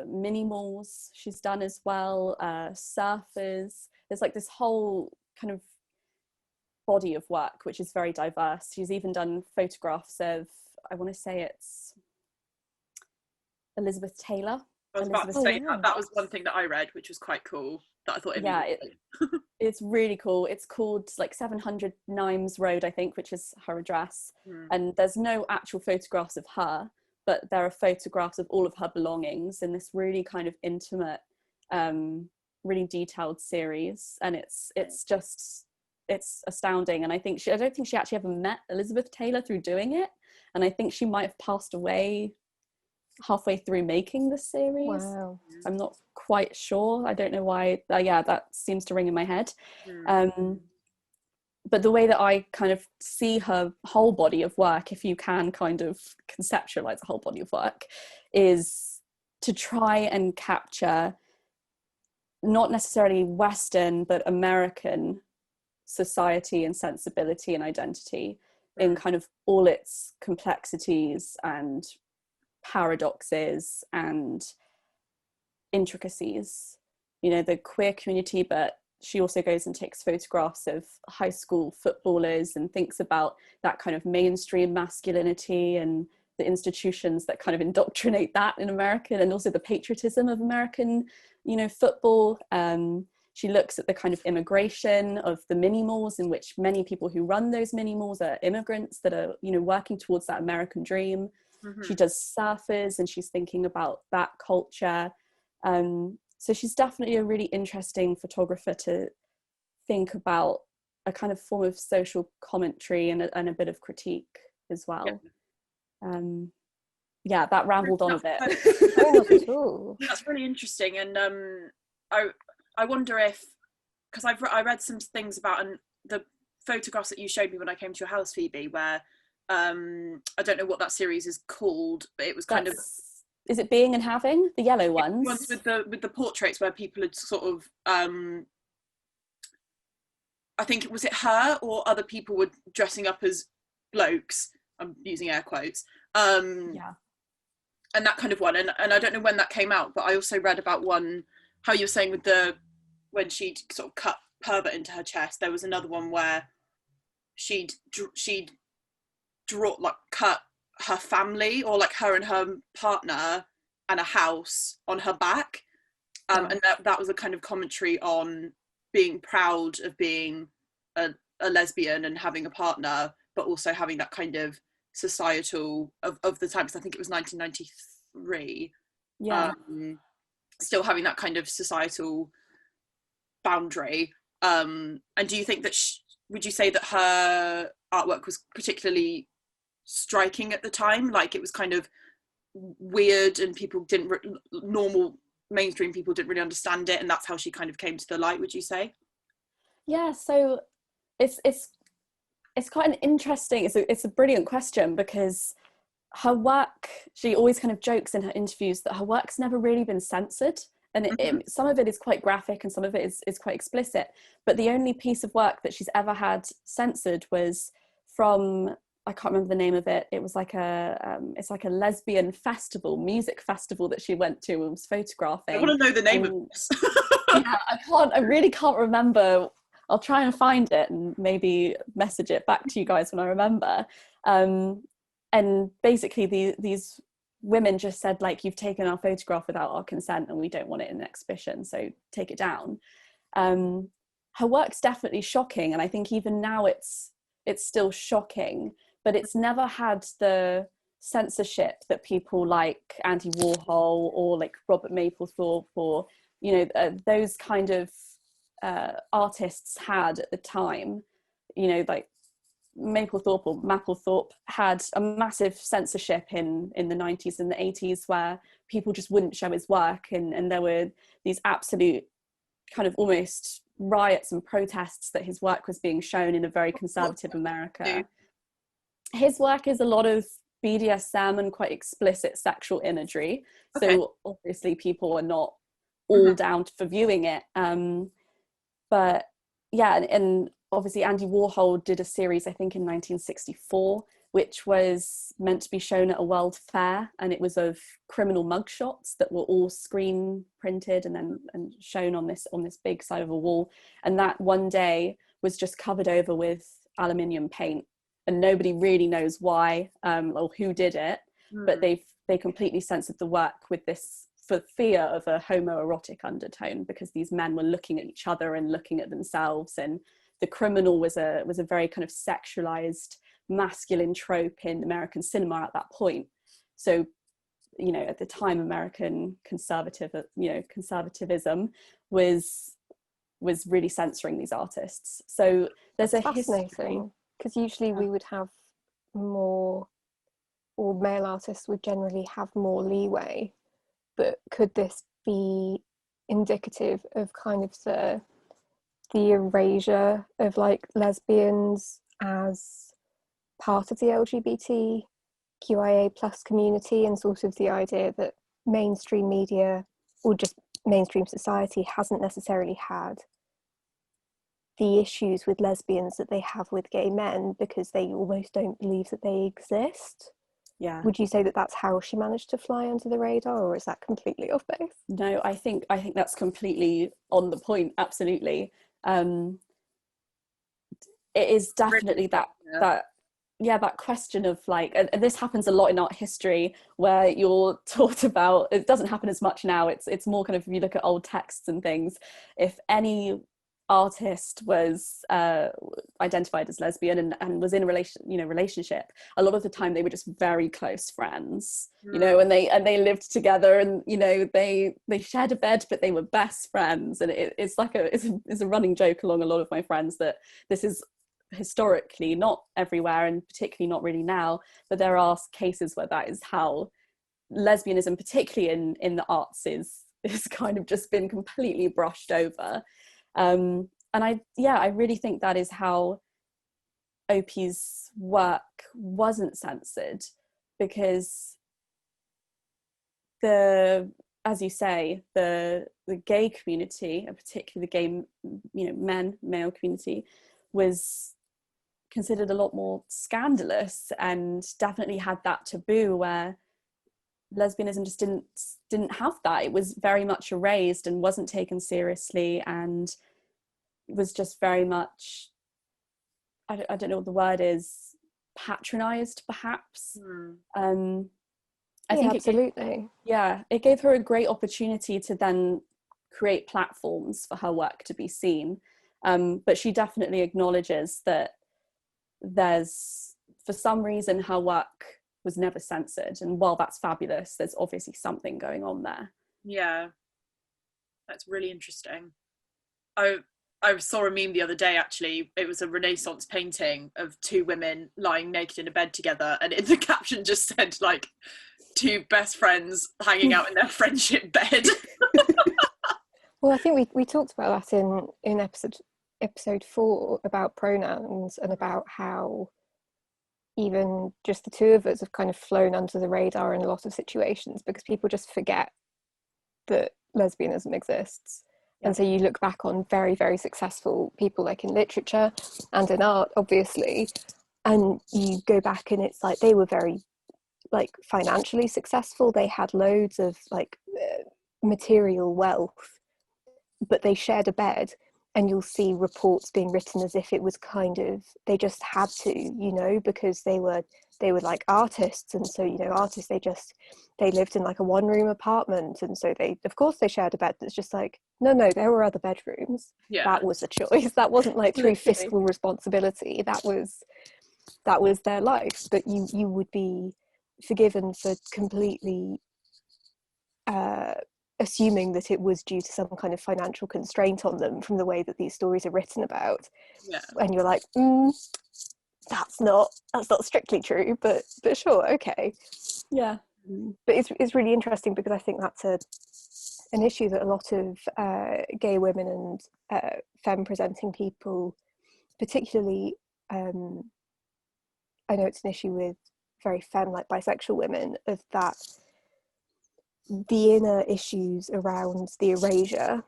mini malls she's done as well, surfers. There's like this whole kind of body of work which is very diverse. She's even done photographs of, I want to say it's Elizabeth Taylor. I was about to say that was one thing that I read, which was quite cool, that I thought it's really cool. It's called like 700 Nimes Road, I think, which is her address. And there's no actual photographs of her, but there are photographs of all of her belongings in this really kind of intimate, really detailed series. And it's astounding. And I don't think she actually ever met Elizabeth Taylor through doing it, and I think she might have passed away halfway through making this series. Wow. I'm not quite sure. I don't know why. That seems to ring in my head. But the way that I kind of see her whole body of work, if you can kind of conceptualize a whole body of work, is to try and capture not necessarily Western, but American society and sensibility and identity in kind of all its complexities and paradoxes and intricacies. You know, the queer community, but she also goes and takes photographs of high school footballers and thinks about that kind of mainstream masculinity and the institutions that kind of indoctrinate that in America, and also the patriotism of American, you know, football. She looks at the kind of immigration of the mini malls, in which many people who run those mini malls are immigrants that are, you know, working towards that American dream. She does surfers and she's thinking about that culture. So she's definitely a really interesting photographer to think about, a kind of form of social commentary and a bit of critique as well. Yeah, that rambled on a bit. No, not at all. That's really interesting, and I wonder if, because I read some things about the photographs that you showed me when I came to your house, Phoebe, where I don't know what that series is called, but it was kind of, is it Being and Having, the yellow ones? With the portraits where people had sort of I think, was it her or other people were dressing up as blokes, I'm using air quotes, yeah, and that kind of one, and I don't know when that came out, but I also read about one, how you were saying with when she'd sort of cut pervert into her chest, there was another one where she'd draw, like, cut her family, or like her and her partner and a house on her back, and that was a kind of commentary on being proud of being a lesbian and having a partner, but also having that kind of societal of the time, because I think it was 1993, still having that kind of societal boundary. And do you think that would you say that her artwork was particularly striking at the time, like it was kind of weird and people didn't normal mainstream people didn't really understand it, and that's how she kind of came to the light, would you say? Yeah, so it's quite an interesting, it's a brilliant question, because her work, she always kind of jokes in her interviews that her work's never really been censored, and some of it is quite graphic and some of it is quite explicit, but the only piece of work that she's ever had censored was from, I can't remember the name of it, it was like it's like a lesbian festival, music festival that she went to and was photographing. I want to know the name of this. Yeah, I really can't remember. I'll try and find it and maybe message it back to you guys when I remember. And basically these women just said, like, you've taken our photograph without our consent and we don't want it in an exhibition, so take it down. Her work's definitely shocking, and I think even now it's still shocking, but it's never had the censorship that people like Andy Warhol or like Robert Mapplethorpe or, you know, those kind of artists had at the time. You know, like Mapplethorpe had a massive censorship in the 90s and the 80s, where people just wouldn't show his work, and there were these absolute kind of almost riots and protests that his work was being shown in a very conservative America. His work is a lot of BDSM and quite explicit sexual imagery, so obviously people are not all down for viewing it, but yeah, and obviously Andy Warhol did a series, I think in 1964, which was meant to be shown at a World Fair, and it was of criminal mugshots that were all screen printed and shown on this big side of a wall, and that one day was just covered over with aluminium paint, and nobody really knows why or who did it, but they completely censored the work with this, for fear of a homoerotic undertone, because these men were looking at each other and looking at themselves, and the criminal was a very kind of sexualized masculine trope in American cinema at that point. So, you know, at the time, American conservatism was really censoring these artists. So there's That's a fascinating, because usually we would have more, or male artists would generally have more leeway, but could this be indicative of kind of the erasure of like lesbians as part of the LGBTQIA plus community, and sort of the idea that mainstream media, or just mainstream society hasn't necessarily had the issues with lesbians that they have with gay men, because they almost don't believe that they exist. Yeah. Would you say that that's how she managed to fly under the radar, or is that completely off base? No, I think that's completely on the point. Absolutely. It is definitely that question of like, and this happens a lot in art history, where you're taught about, it doesn't happen as much now, it's more kind of, if you look at old texts and things, if any artist was identified as lesbian and was in a relationship, a lot of the time they were just very close friends, and they lived together, and they shared a bed, but they were best friends. And it's like it's a running joke along a lot of my friends that this is historically not everywhere, and particularly not really now, but there are cases where that is how lesbianism, particularly in the arts, is kind of just been completely brushed over. And I really think that is how Opie's work wasn't censored, because as you say, the gay community, and particularly the gay male community, was considered a lot more scandalous, and definitely had that taboo where lesbianism just didn't have that. It was very much erased and wasn't taken seriously, and was just very much, I don't know what the word is, patronized perhaps. I think absolutely. It gave her a great opportunity to then create platforms for her work to be seen, but she definitely acknowledges that there's, for some reason, her work was never censored, and while that's fabulous, there's obviously something going on there. Yeah, that's really interesting. I saw a meme the other day, actually. It was a Renaissance painting of two women lying naked in a bed together, and in the caption just said, like, two best friends hanging out in their friendship bed. Well, I think we talked about that in episode 4 about pronouns, and about how even just the two of us have kind of flown under the radar in a lot of situations, because people just forget that lesbianism exists. And so you look back on very, very successful people, like in literature and in art, obviously, and you go back and it's like they were very, like, financially successful. They had loads of like material wealth, but they shared a bed, and you'll see reports being written as if it was kind of, they just had to, because they were like artists, and so artists, they lived in like a one-room apartment, and so they shared a bed. That's just like, no, there were other bedrooms. That was a choice. That wasn't like through fiscal responsibility. That was their life. But you would be forgiven for completely assuming that it was due to some kind of financial constraint on them from the way that these stories are written about. And you're like, that's not strictly true, but sure, okay. But it's really interesting, because I think that's an issue that a lot of gay women and femme presenting people, particularly, I know it's an issue with very femme, like bisexual women, of that the inner issues around the erasure.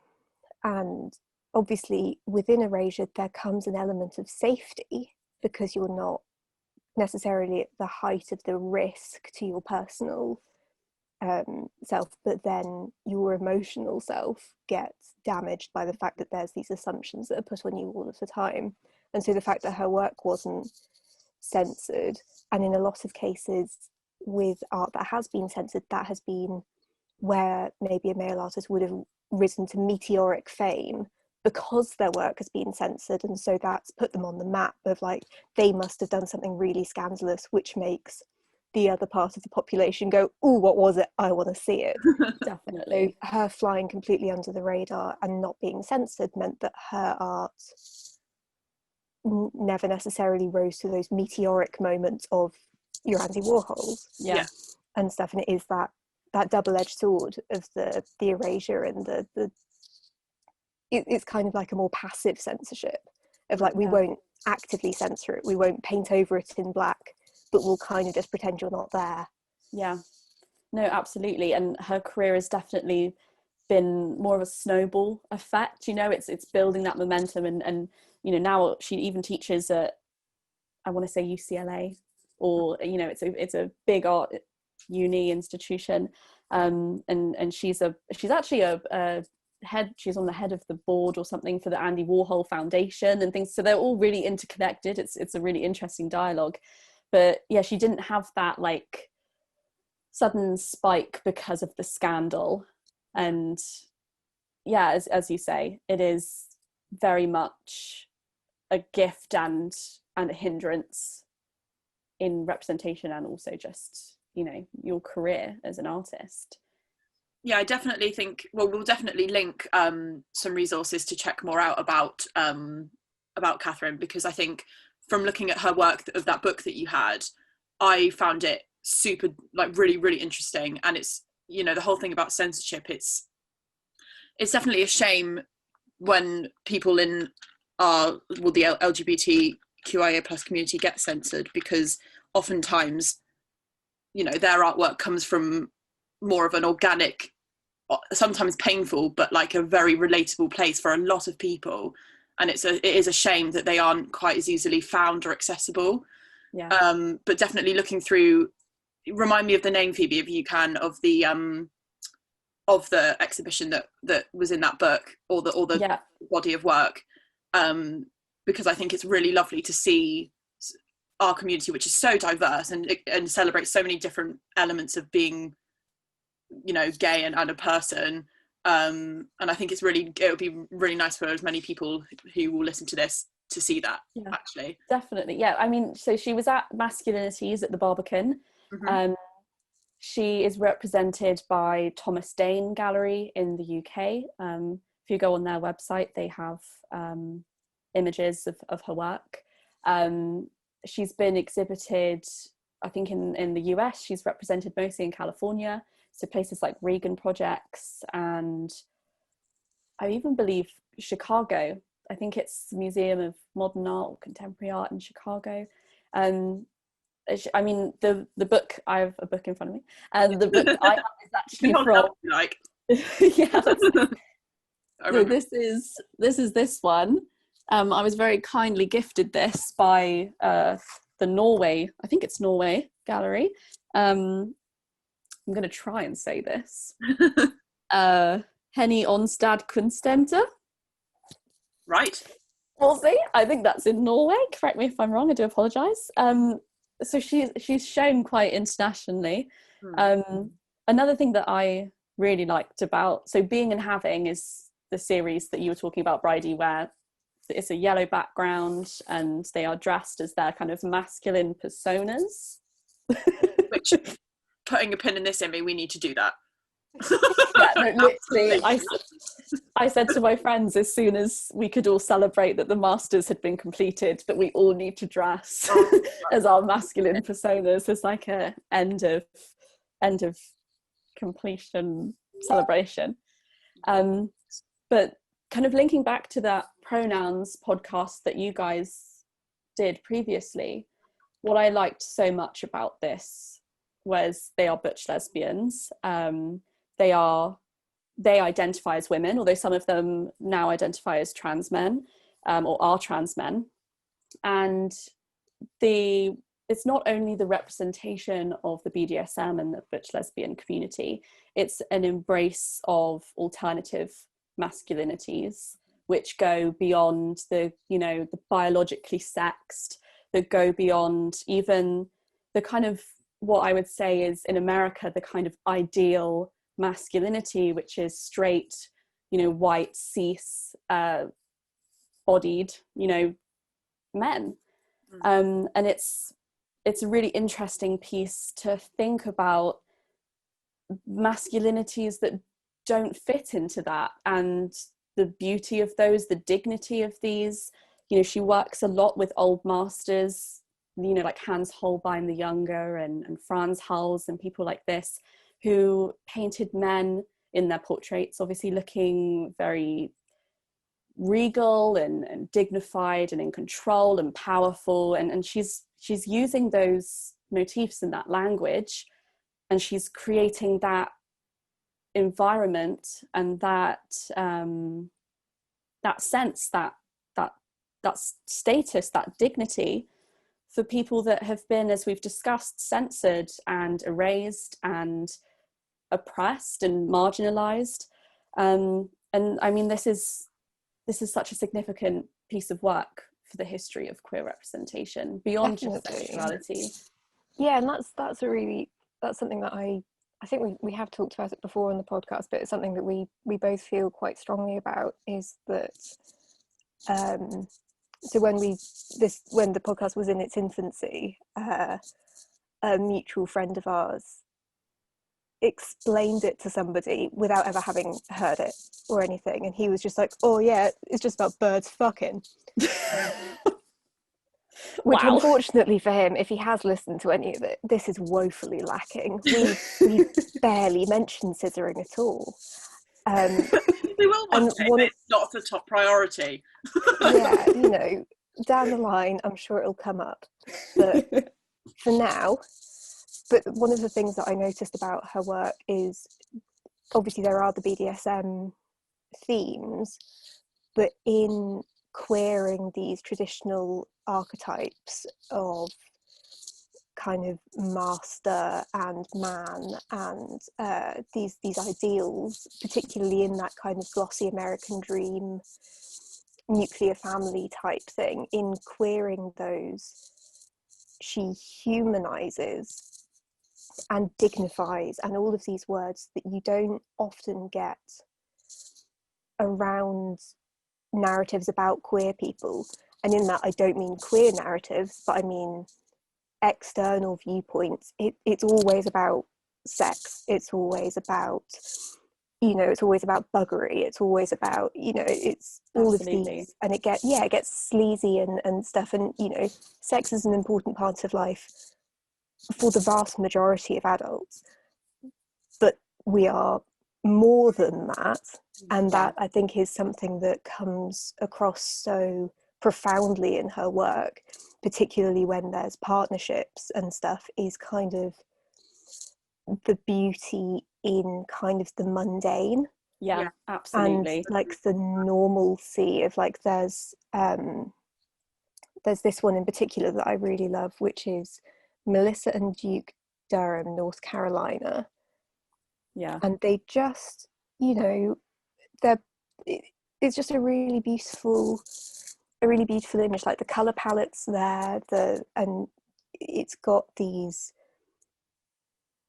And obviously within erasure there comes an element of safety, because you're not necessarily at the height of the risk to your personal self, but then your emotional self gets damaged by the fact that there's these assumptions that are put on you all of the time. And so the fact that her work wasn't censored, and in a lot of cases with art that has been censored, that has been where maybe a male artist would have risen to meteoric fame because their work has been censored, and so that's put them on the map of like, they must have done something really scandalous, which makes the other part of the population go, ooh, what was it? I want to see it. Definitely. So her flying completely under the radar and not being censored meant that her art never necessarily rose to those meteoric moments of your Andy Warhols and stuff. And it is that double-edged sword of the erasure, and it's kind of like a more passive censorship of like, we won't actively censor it, we won't paint over it in black, but we'll kind of just pretend you're not there. No, absolutely. And her career has definitely been more of a snowball effect, you know, it's building that momentum, and you know, now she even teaches at, I want to say UCLA, or you know, it's a big art uni institution, and she's actually a head, she's on the head of the board or something for the Andy Warhol Foundation and things, so they're all really interconnected. It's a really interesting dialogue. But yeah, she didn't have that like sudden spike because of the scandal. And yeah, as you say, it is very much a gift and a hindrance in representation, and also just, you know, your career as an artist. Yeah, I definitely think, well, we'll definitely link some resources to check more out about Catherine, because I think from looking at her work of that book that you had, I found it super, like, really, really interesting. And it's, you know, the whole thing about censorship, it's definitely a shame when people in the LGBTQIA plus community get censored, because oftentimes, you know, their artwork comes from more of an organic, sometimes painful, but like a very relatable place for a lot of people. And it is a shame that they aren't quite as easily found or accessible. Yeah. But definitely looking through, remind me of the name, Phoebe, if you can, of the exhibition that was in that book, or the body of work, because I think it's really lovely to see our community, which is so diverse and celebrates so many different elements of being, you know, gay and a person, and I think it would be really nice for as many people who will listen to this to see that. Actually, definitely. Yeah, I mean, so she was at Masculinities at the Barbican. Mm-hmm. She is represented by Thomas Dane Gallery in the UK. If you go on their website, they have images of her work. She's been exhibited, I think, in the US. She's represented mostly in California, so places like Reagan Projects, and I even believe Chicago. I think it's the Museum of Modern Art or Contemporary Art in Chicago. I mean, the book, I have a book in front of me, and the book that I have is actually from like this one. I was very kindly gifted this by the Norway, I think it's Norway Gallery. I'm going to try and say this. Henny Onstad Kunstsenter. Right. We'll see. I think that's in Norway. Correct me if I'm wrong. I do apologise. So she's shown quite internationally. Another thing that I really liked about, so Being and Having is the series that you were talking about, Bridie, where it's a yellow background and they are dressed as their kind of masculine personas. Which, putting a pin in this, Emmy, we need to do that. Yeah, no, literally, I said to my friends, as soon as we could all celebrate that the masters had been completed, that we all need to dress as our masculine personas, as like a end of completion celebration. But kind of linking back to that pronouns podcast that you guys did previously, what I liked so much about this was they are butch lesbians. They identify as women, although some of them now identify as trans men, or are trans men. And it's not only the representation of the BDSM and the butch lesbian community, it's an embrace of alternative masculinities, which go beyond the biologically sexed, that go beyond even the kind of, what I would say is in America, the kind of ideal masculinity, which is straight, white, cis, bodied, men. And it's a really interesting piece to think about masculinities that don't fit into that, and the beauty of those, the dignity of these. She works a lot with old masters, like Hans Holbein the Younger and Franz Hals and people like this, who painted men in their portraits, obviously looking very regal and dignified and in control and powerful. And she's using those motifs in that language, and she's creating that environment and that that sense, that status, that dignity for people that have been, as we've discussed, censored and erased and oppressed and marginalized. And I mean, this is such a significant piece of work for the history of queer representation beyond just sexuality. Yeah, and that's something that I think we have talked about it before on the podcast, but it's something that we both feel quite strongly about, is that so when the podcast was in its infancy, a mutual friend of ours explained it to somebody without ever having heard it or anything, and he was just like, oh yeah, it's just about birds fucking. Which, wow. Unfortunately for him, if he has listened to any of it, this is woefully lacking. We barely mention scissoring at all. We will one day, but it's not the top priority. Yeah, you know, down the line, I'm sure it'll come up. But for now, but one of the things that I noticed about her work is, obviously there are the BDSM themes, but in queering these traditional archetypes of kind of master and man and these ideals, particularly in that kind of glossy American dream nuclear family type thing, in queering those, she humanizes and dignifies, and all of these words that you don't often get around narratives about queer people. And in that, I don't mean queer narratives, but I mean external viewpoints. It's always about sex, it's always about, you know, it's always about buggery, it's always about, you know, it's all Absolutely. Of these, and it gets sleazy and stuff, and, you know, sex is an important part of life for the vast majority of adults, but we are more than that, and that, I think, is something that comes across so profoundly in her work, particularly when there's partnerships and stuff, is kind of the beauty in kind of the mundane. Yeah, absolutely. And like the normalcy of, like, there's this one in particular that I really love, which is Melissa and Duke Durham, North Carolina. Yeah. And they just, you know, it's just a really beautiful image, like the color palettes there, and it's got these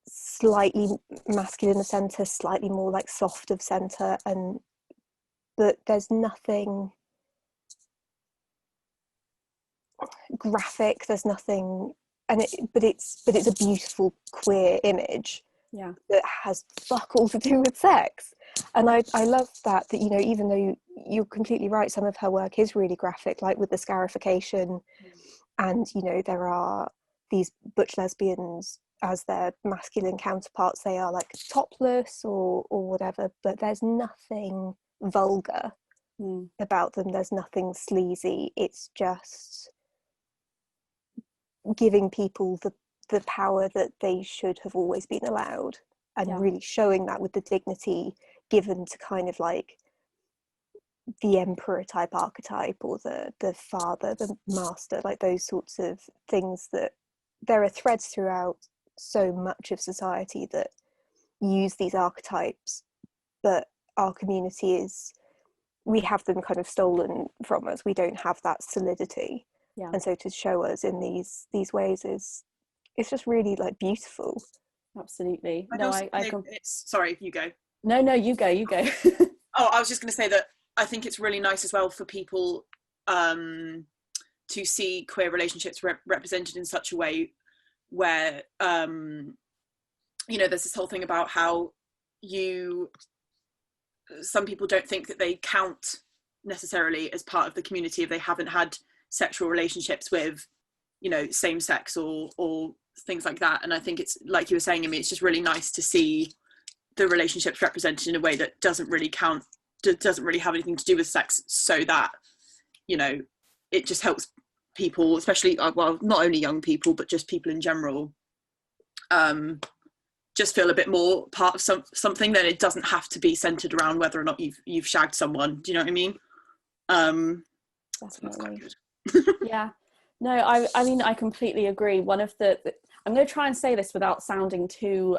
slightly masculine of center, slightly more like soft of center, but there's nothing graphic, there's nothing, but it's a beautiful queer image. Yeah. That has fuck all to do with sex. And I love that, you know, even though you're completely right, some of her work is really graphic, like with the scarification, and, you know, there are these butch lesbians as their masculine counterparts, they are like topless or whatever, but there's nothing vulgar about them, there's nothing sleazy, it's just giving people the power that they should have always been allowed, and really showing that with the dignity given to kind of like the emperor type archetype, or the father, the master, like those sorts of things, that there are threads throughout so much of society that use these archetypes, but our community we have them kind of stolen from us, we don't have that solidity. And so to show us in these ways it's just really, like, beautiful. Absolutely. Sorry, you go. No, you go. Oh, I was just going to say that I think it's really nice as well for people to see queer relationships represented in such a way where, you know, there's this whole thing about how some people don't think that they count necessarily as part of the community if they haven't had sexual relationships with, you know, same sex or things like that. And I think it's, like you were saying, I mean, it's just really nice to see the relationships represented in a way that doesn't really count, doesn't really have anything to do with sex, so that, you know, it just helps people, especially, well, not only young people, but just people in general, just feel a bit more part of something. Then it doesn't have to be centered around whether or not you've shagged someone. Do you know what I mean? So that's quite good. Yeah. No, I mean, I completely agree. One of I'm going to try and say this without sounding too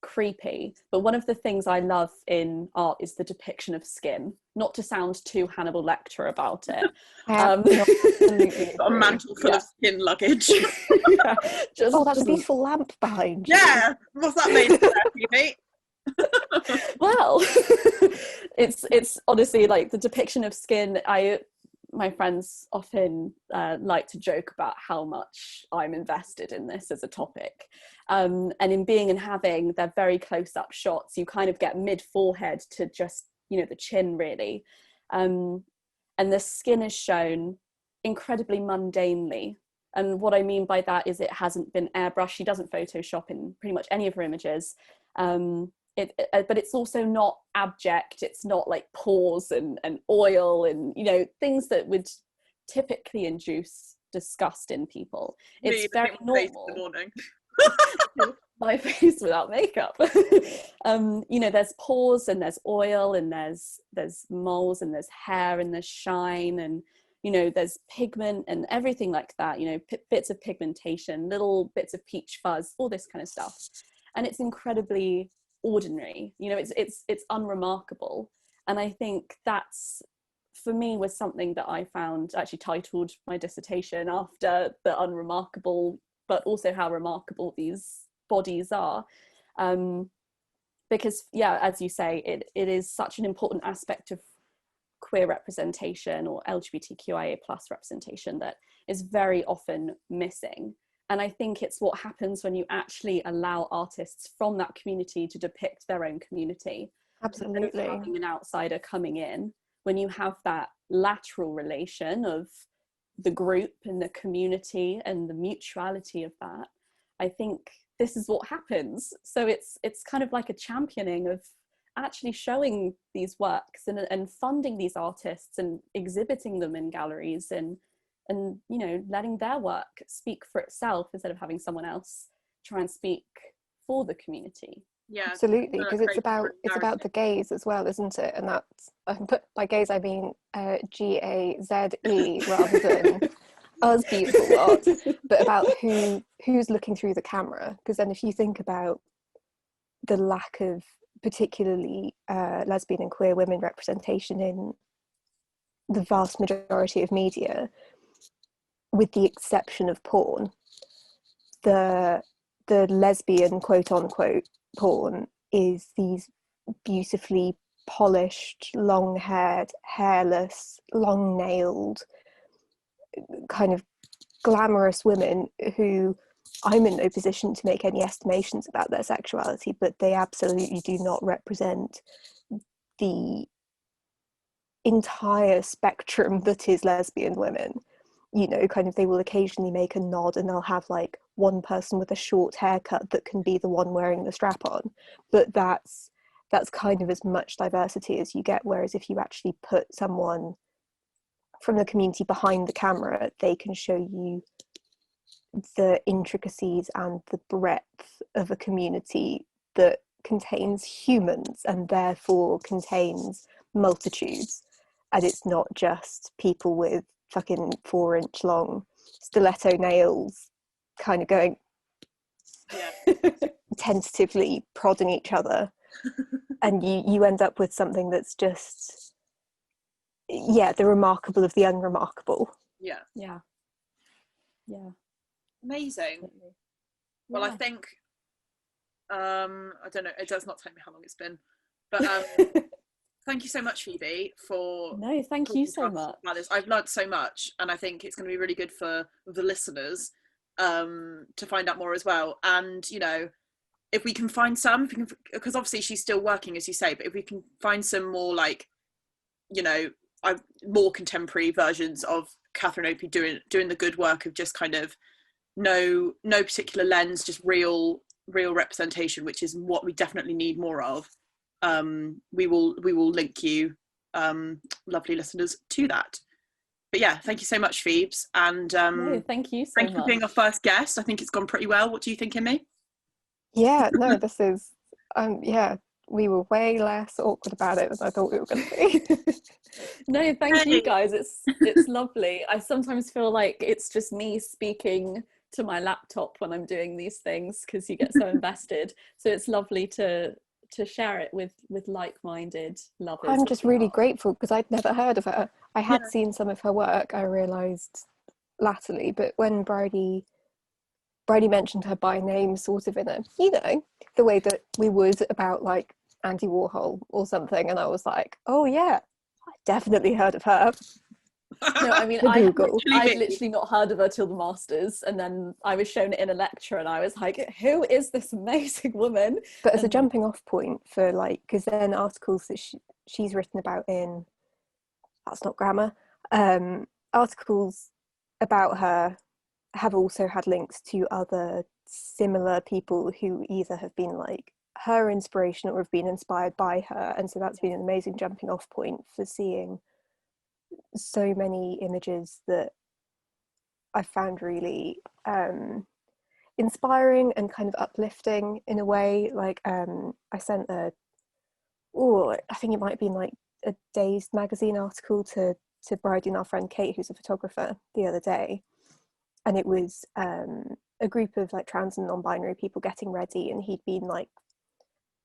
creepy, but one of the things I love in art is the depiction of skin. Not to sound too Hannibal Lecter about it. Absolutely Got a mantle full of skin luggage. Yeah, that's a beautiful lamp behind you. Yeah, what's that made of there, Phoebe? Well, it's honestly like the depiction of skin. My friends often like to joke about how much I'm invested in this as a topic. And in being and having, they're very close up shots. You kind of get mid forehead to just, the chin really. And the skin is shown incredibly mundanely. And what I mean by that is it hasn't been airbrushed. She doesn't Photoshop in pretty much any of her images. But it's also not abject. It's not like pores and oil and things that would typically induce disgust in people. It's very normal. In the morning. My face without makeup. There's pores and there's oil and there's moles and there's hair and there's shine and there's pigment and everything like that. Bits of pigmentation, little bits of peach fuzz, all this kind of stuff, and it's incredibly ordinary. It's unremarkable. And I think that's, for me, was something that I found, actually titled my dissertation after the unremarkable, but also how remarkable these bodies are. Because as you say, it is such an important aspect of queer representation or LGBTQIA+ representation that is very often missing. And I think it's what happens when you actually allow artists from that community to depict their own community. Absolutely. Instead of having an outsider coming in, when you have that lateral relation of the group and the community and the mutuality of that, I think this is what happens. So it's kind of like a championing of actually showing these works and funding these artists and exhibiting them in galleries and letting their work speak for itself instead of having someone else try and speak for the community. Yeah, absolutely, because it's about the gaze as well, isn't it? And that's, by gaze I mean GAZE rather than us beautiful art, but about who's looking through the camera. Because then if you think about the lack of particularly lesbian and queer women representation in the vast majority of media, with the exception of porn, the lesbian quote unquote porn is these beautifully polished, long-haired, hairless, long-nailed, kind of glamorous women who I'm in no position to make any estimations about their sexuality, but they absolutely do not represent the entire spectrum that is lesbian women. Kind of, they will occasionally make a nod and they'll have like one person with a short haircut that can be the one wearing the strap on, but that's kind of as much diversity as you get. Whereas if you actually put someone from the community behind the camera, they can show you the intricacies and the breadth of a community that contains humans and therefore contains multitudes, and it's not just people with fucking 4-inch long stiletto nails kind of going tentatively prodding each other, and you end up with something that's just the remarkable of the unremarkable. Yeah Amazing. Well, I think I don't know, it does not tell me how long it's been, but thank you so much, Phoebe, for thank you so much. I've learned so much, and I think it's going to be really good for the listeners to find out more as well. And if we can find some, because obviously she's still working, as you say, but if we can find some more like more contemporary versions of Catherine Opie doing the good work of just kind of no particular lens, just real representation, which is what we definitely need more of. We will link you, lovely listeners, to that. But yeah, thank you so much, Phoebes, and thank you so much. Thank you for being our first guest. I think it's gone pretty well. What do you think, Emmy? Yeah, no, this is yeah, we were way less awkward about it than I thought we were going to be. No, thank you Hey. guys. It's lovely. I sometimes feel like it's just me speaking to my laptop when I'm doing these things because you get so invested. So it's lovely to share it with like-minded lovers. I'm of just the really art. grateful because I'd never heard of her. I Yeah. had seen some of her work, I realised latterly, but when Bridie mentioned her by name, sort of in a, you know, the way that we would about like Andy Warhol or something, and I was like, oh yeah, I definitely heard of her. No, I mean, The Google. I'd literally not heard of her till the masters, and then I was shown it in a lecture, and I was like, "Who is this amazing woman?" But as a And jumping off point for like, because then articles that she's written about in, that's not grammar, articles about her have also had links to other similar people who either have been like her inspiration or have been inspired by her, and so that's been an amazing jumping off point for seeing so many images that I found really inspiring and kind of uplifting in a way. Like I sent I think it might have been like a Dazed magazine article to Bridie and our friend Kate, who's a photographer, the other day, and it was a group of like trans and non-binary people getting ready, and he'd been like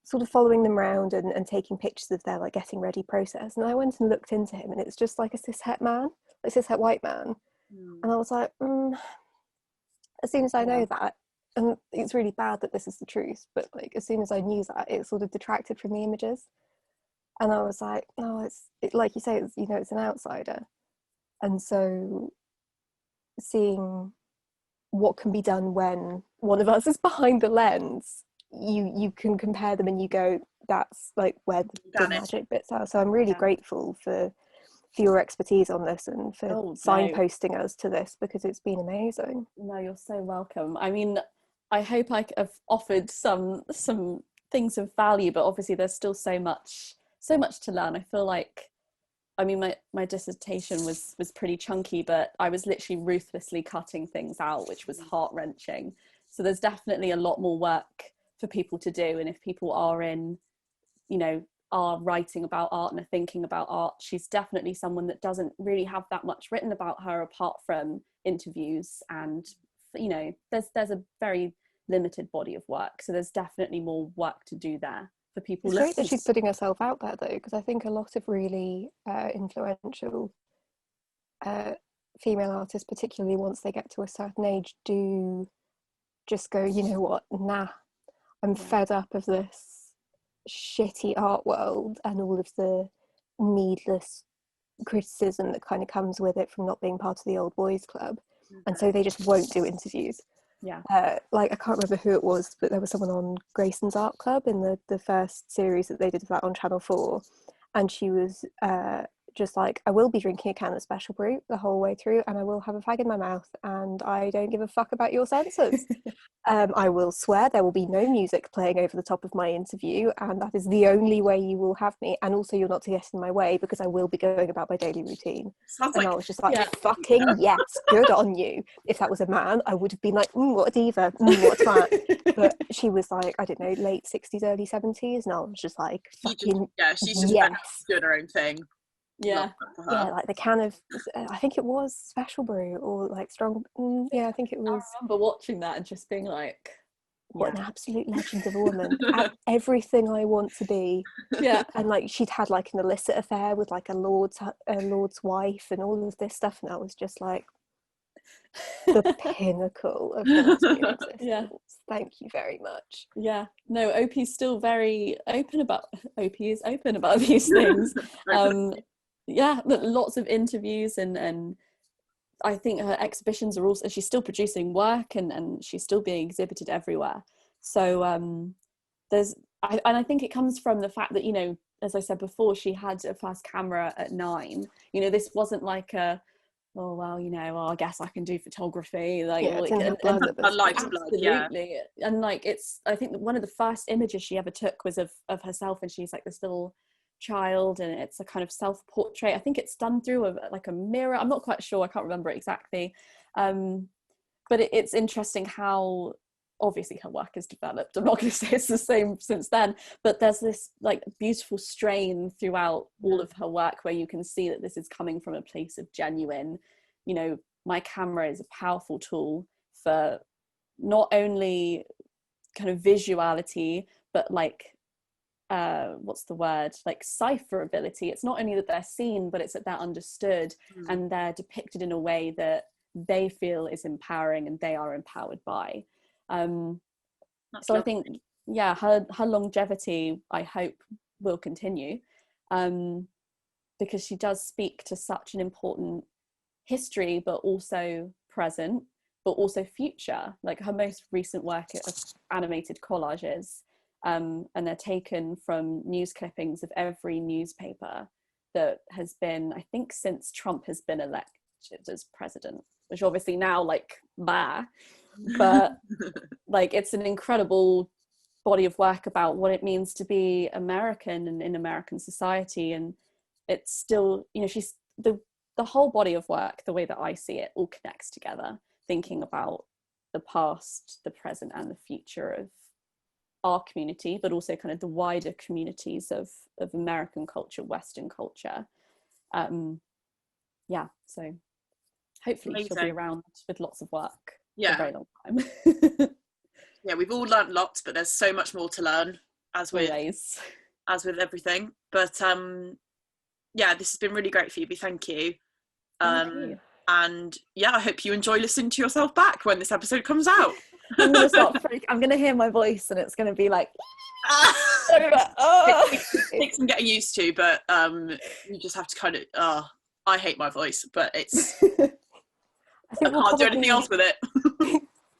sort of following them around and taking pictures of their like getting ready process. And I went and looked into him, and it's just like a cishet man, a cishet white man. And I was like, as soon as I know that, and it's really bad that this is the truth, but like as soon as I knew that, it sort of detracted from the images. And I was like, no, like you say, it's, you know, it's an outsider. And so seeing what can be done when one of us is behind the lens, you can compare them and you go, that's like where the magic bits are. So I'm really grateful for your expertise on this and for signposting us to this, because it's been amazing. No, you're so welcome. I mean, I hope I have offered some things of value, but obviously there's still so much to learn. I feel like, I mean, my dissertation was pretty chunky, but I was literally ruthlessly cutting things out, which was heart-wrenching. So there's definitely a lot more work for people to do. And if people are in, you know, are writing about art and are thinking about art, she's definitely someone that doesn't really have that much written about her apart from interviews. And, you know, there's a very limited body of work. So there's definitely more work to do there. People. It's great that she's putting herself out there though, because I think a lot of really influential female artists, particularly once they get to a certain age, do just go, you know what, nah, I'm fed up of this shitty art world and all of the needless criticism that kind of comes with it from not being part of the old boys club. And so they just won't do interviews. Like I can't remember who it was, but there was someone on Grayson's Art Club in the first series that they did of that on Channel 4, and she was just like, I will be drinking a can of Special Brew the whole way through, and I will have a fag in my mouth, and I don't give a fuck about your censors. I will swear there will be no music playing over the top of my interview, and that is the only way you will have me, and also you're not to get in my way because I will be going about my daily routine. I was just like, fucking yes, good on you. If that was a man, I would have been like, what a diva, what a twat. But she was like, I don't know, late 60s, early 70s, and I was just like, fucking she's just doing her own thing. Yeah, like the can of, I think it was Special Brew or like strong. I think it was. I remember watching that and just being like, what an absolute legend of a woman. Everything I want to be. And like she'd had like an illicit affair with like a lord's wife and all of this stuff, and I was just like the pinnacle of lesbian existence. Thank you very much. No, Opie's still very open about these things. Lots of interviews and I think her exhibitions are also, she's still producing work and she's still being exhibited everywhere. So I think it comes from the fact that, you know, as I said before, she had a first camera at 9. You know, this wasn't like a, oh well, you know, I guess I can do photography, absolutely. And like it's, I think one of the first images she ever took was of herself, and she's like this little child, and it's a kind of self-portrait. I think it's done through a mirror. I'm not quite sure, I can't remember it exactly, but it's interesting how obviously her work has developed. I'm not going to say it's the same since then, but there's this like beautiful strain throughout all of her work where you can see that this is coming from a place of genuine, you know, my camera is a powerful tool for not only kind of visuality, but like what's the word, like cipherability. It's not only that they're seen, but it's that they're understood and they're depicted in a way that they feel is empowering and they are empowered by. So lovely. I think, yeah, her longevity, I hope, will continue, because she does speak to such an important history, but also present, but also future. Like her most recent work of animated collages, and they're taken from news clippings of every newspaper that has been, I think, since Trump has been elected as president, which obviously now like but like it's an incredible body of work about what it means to be American and in American society. And it's still, you know, she's the whole body of work, the way that I see it, all connects together, thinking about the past, the present and the future of our community, but also kind of the wider communities of American culture, Western culture. Yeah, so hopefully Amazing. she'll be around with lots of work for a very long time. Yeah, we've all learned lots, but there's so much more to learn as with everything. But yeah, this has been really great, Phoebe. Thank you. Thank you. And yeah, I hope you enjoy listening to yourself back when this episode comes out. I'm gonna start I'm gonna hear my voice and it's gonna be like it takes some getting used to, but you just have to kind of I hate my voice, but it's I think I can't do anything else with it.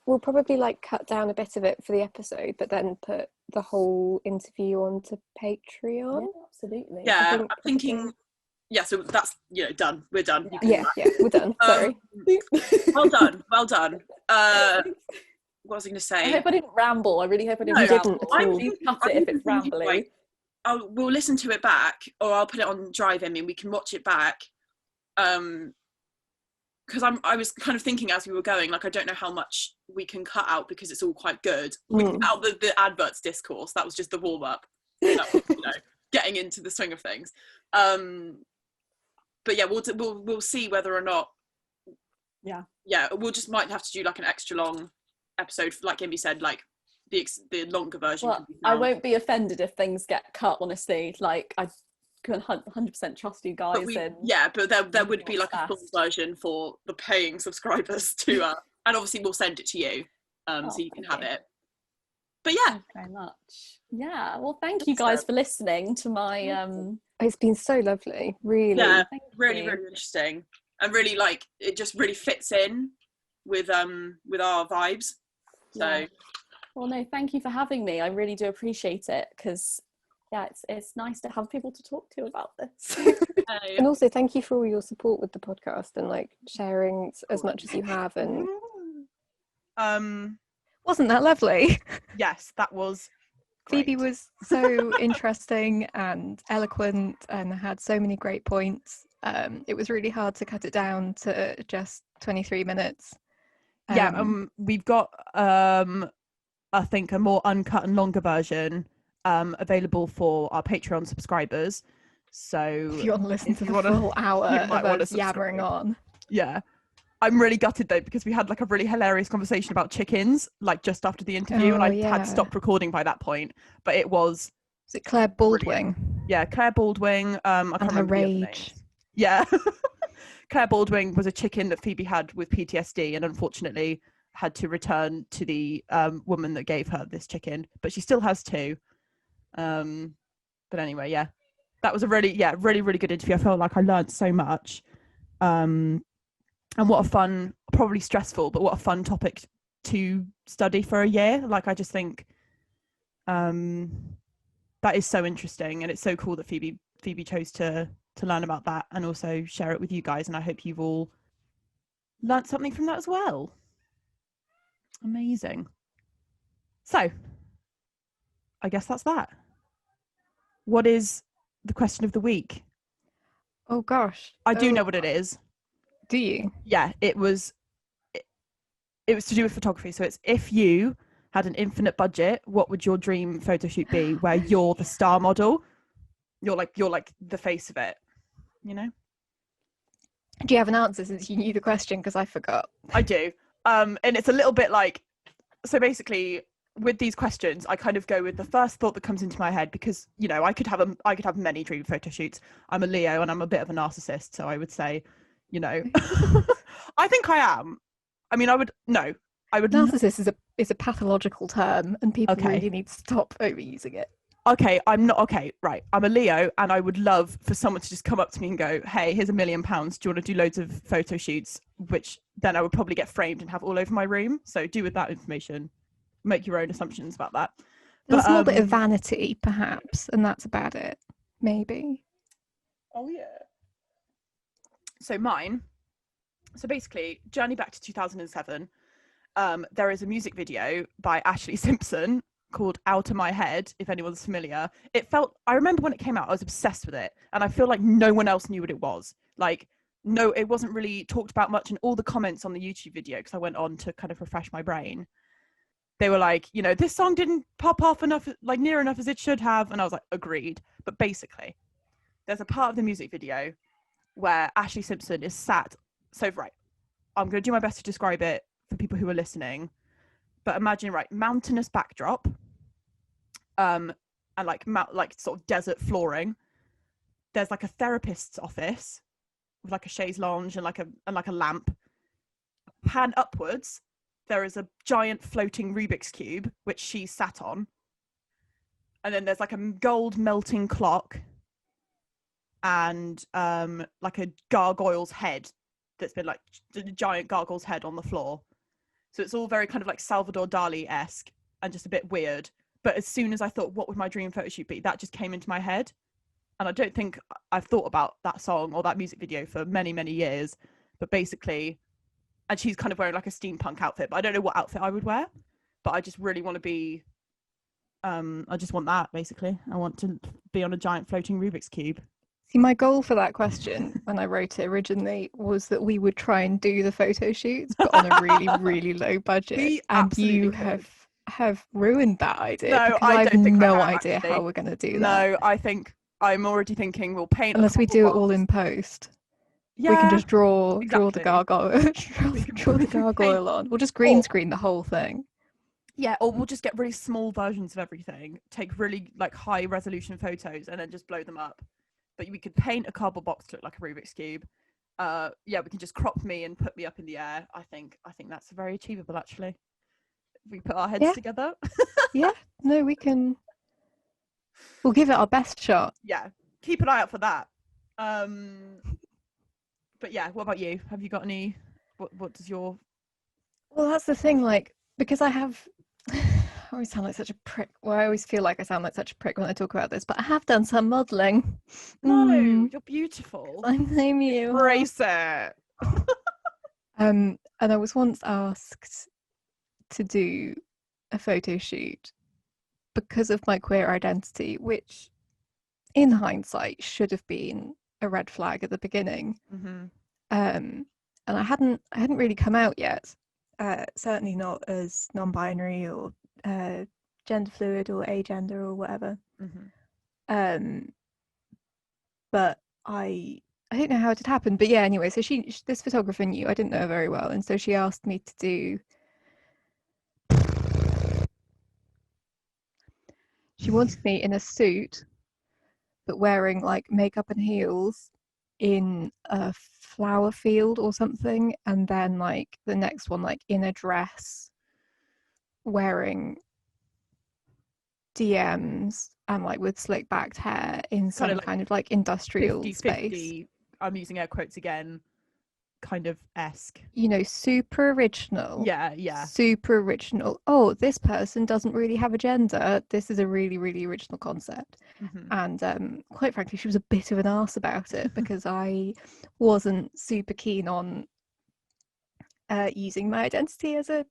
We'll probably like cut down a bit of it for the episode, but then put the whole interview onto Patreon. Yeah, absolutely. Yeah, I'm thinking. Yeah, so that's, you know, done. We're done. Yeah, we're done. Sorry. Well done. What was I going to say? I hope I didn't ramble. I really hope I didn't ramble. Please cut it if it's rambly. Like, we'll listen to it back, or I'll put it on Drive. I mean, we can watch it back. Because I was kind of thinking as we were going, like, I don't know how much we can cut out because it's all quite good. We cut out the adverts discourse. That was just the warm up. That was, you know, getting into the swing of things. But yeah, we'll see whether or not. Yeah, we'll just might have to do like an extra long episode, like Imby said, like the longer version. Well, I won't be offended if things get cut. Honestly, like I can 100% trust you guys. But there would be like a full version for the paying subscribers to, and obviously we'll send it to you, so you can have it. But yeah, thank you very much. Yeah, well, thank you guys for listening to my. It's been so lovely, really. Yeah, really interesting, and really like it just really fits in with our vibes. So, yeah. Well, no, thank you for having me. I really do appreciate it because, yeah, it's nice to have people to talk to about this. And also, thank you for all your support with the podcast and like sharing as much as you have. And wasn't that lovely? Yes, that was great. Phoebe was so interesting and eloquent and had so many great points. It was really hard to cut it down to just 23 minutes. We've got I think a more uncut and longer version available for our Patreon subscribers. So if you want to listen to the full hour of us yammering on. Yeah. I'm really gutted though, because we had like a really hilarious conversation about chickens, like just after the interview, and I had stopped recording by that point. But it was it Claire Baldwin? Brilliant. Yeah, Claire Baldwin. I can't remember her the other rage. names. Yeah. Claire Baldwin was a chicken that Phoebe had with PTSD and unfortunately had to return to the woman that gave her this chicken, but she still has two. But anyway, yeah, that was a really good interview. I felt like I learned so much. And what a fun, probably stressful, but what a fun topic to study for a year. Like, I just think that is so interesting, and it's so cool that Phoebe chose to learn about that and also share it with you guys. And I hope you've all learnt something from that as well. Amazing. So, I guess that's that. What is the question of the week? Oh gosh, I do know what it is. Do you? Yeah, it was to do with photography. So it's, if you had an infinite budget, what would your dream photo shoot be where you're the star model? You're like the face of it, you know? Do you have an answer since you knew the question? Because I forgot. I do. And it's a little bit like, so basically with these questions, I kind of go with the first thought that comes into my head, because, you know, I could have many dream photo shoots. I'm a Leo and I'm a bit of a narcissist. So I would say, you know, I think I am. I mean, I would. Narcissist is a pathological term, and people Okay. really need to stop overusing it. Okay, I'm not okay. Right, I'm a Leo, and I would love for someone to just come up to me and go, "Hey, here's £1 million. Do you want to do loads of photo shoots?" Which then I would probably get framed and have all over my room. So do with that information, make your own assumptions about that. There's a small bit of vanity, perhaps, and that's about it. Maybe. Oh yeah. So mine. So basically, journey back to 2007. There is a music video by Ashlee Simpson called Out of My Head, if anyone's familiar. I remember when it came out, I was obsessed with it, and I feel like no one else knew what it was. Like, no, it wasn't really talked about much, and all the comments on the YouTube video, because I went on to kind of refresh my brain, they were like, you know, this song didn't pop off enough, like near enough as it should have, and I was like, agreed. But basically, there's a part of the music video where Ashlee Simpson is sat, so right, I'm going to do my best to describe it for people who are listening, but imagine, right, mountainous backdrop, and like sort of desert flooring. There's like a therapist's office with like a chaise lounge and like a lamp. Pan upwards, there is a giant floating Rubik's cube which she sat on, and then there's like a gold melting clock and like a gargoyle's head that's been like a giant gargoyle's head on the floor. So it's all very kind of like Salvador Dali-esque and just a bit weird. But as soon as I thought, what would my dream photo shoot be? That just came into my head. And I don't think I've thought about that song or that music video for many, many years. But basically, and she's kind of wearing like a steampunk outfit, but I don't know what outfit I would wear. But I just really want to be, I just want that, basically. I want to be on a giant floating Rubik's Cube. See, my goal for that question when I wrote it originally was that we would try and do the photo shoots, but on a really, really low budget. And you have ruined that idea. No, because I have don't think no I have, idea actually. how we're going to do that. No, I think I'm already thinking we'll paint. Unless we do it all in post. Yeah, we can just draw exactly. the gargoyle, draw the gargoyle on. We'll just green screen the whole thing. Yeah, or we'll just get really small versions of everything, take really like high resolution photos, and then just blow them up. But we could paint a cardboard box to look like a Rubik's Cube. Yeah, we can just crop me and put me up in the air. I think that's very achievable, actually. If we put our heads together. Yeah, no, we can. We'll give it our best shot. Yeah, keep an eye out for that. But yeah, what about you? Have you got any? What does your? Well, that's the thing. Like, because I have. I always sound like such a prick. Well, I always feel like I sound like such a prick when I talk about this, but I have done some modelling. No, you're beautiful. I blame you. Embrace it. And I was once asked to do a photo shoot because of my queer identity, which, in hindsight, should have been a red flag at the beginning. Mm-hmm. And I hadn't really come out yet. Certainly not as non-binary or gender fluid or agender or whatever. Mm-hmm. But I don't know how it had happened. But yeah, anyway, so this photographer knew. I didn't know her very well, and so she asked me to do. She wanted me in a suit, but wearing like makeup and heels in a flower field or something, and then like the next one like in a dress wearing DMs and like with slick backed hair in some kind of like industrial 50, space. 50, I'm using air quotes again, kind of esque. You know, super original. Yeah. Super original. Oh, this person doesn't really have a gender. This is a really, really original concept. Mm-hmm. And quite frankly, she was a bit of an arse about it because I wasn't super keen on using my identity as a.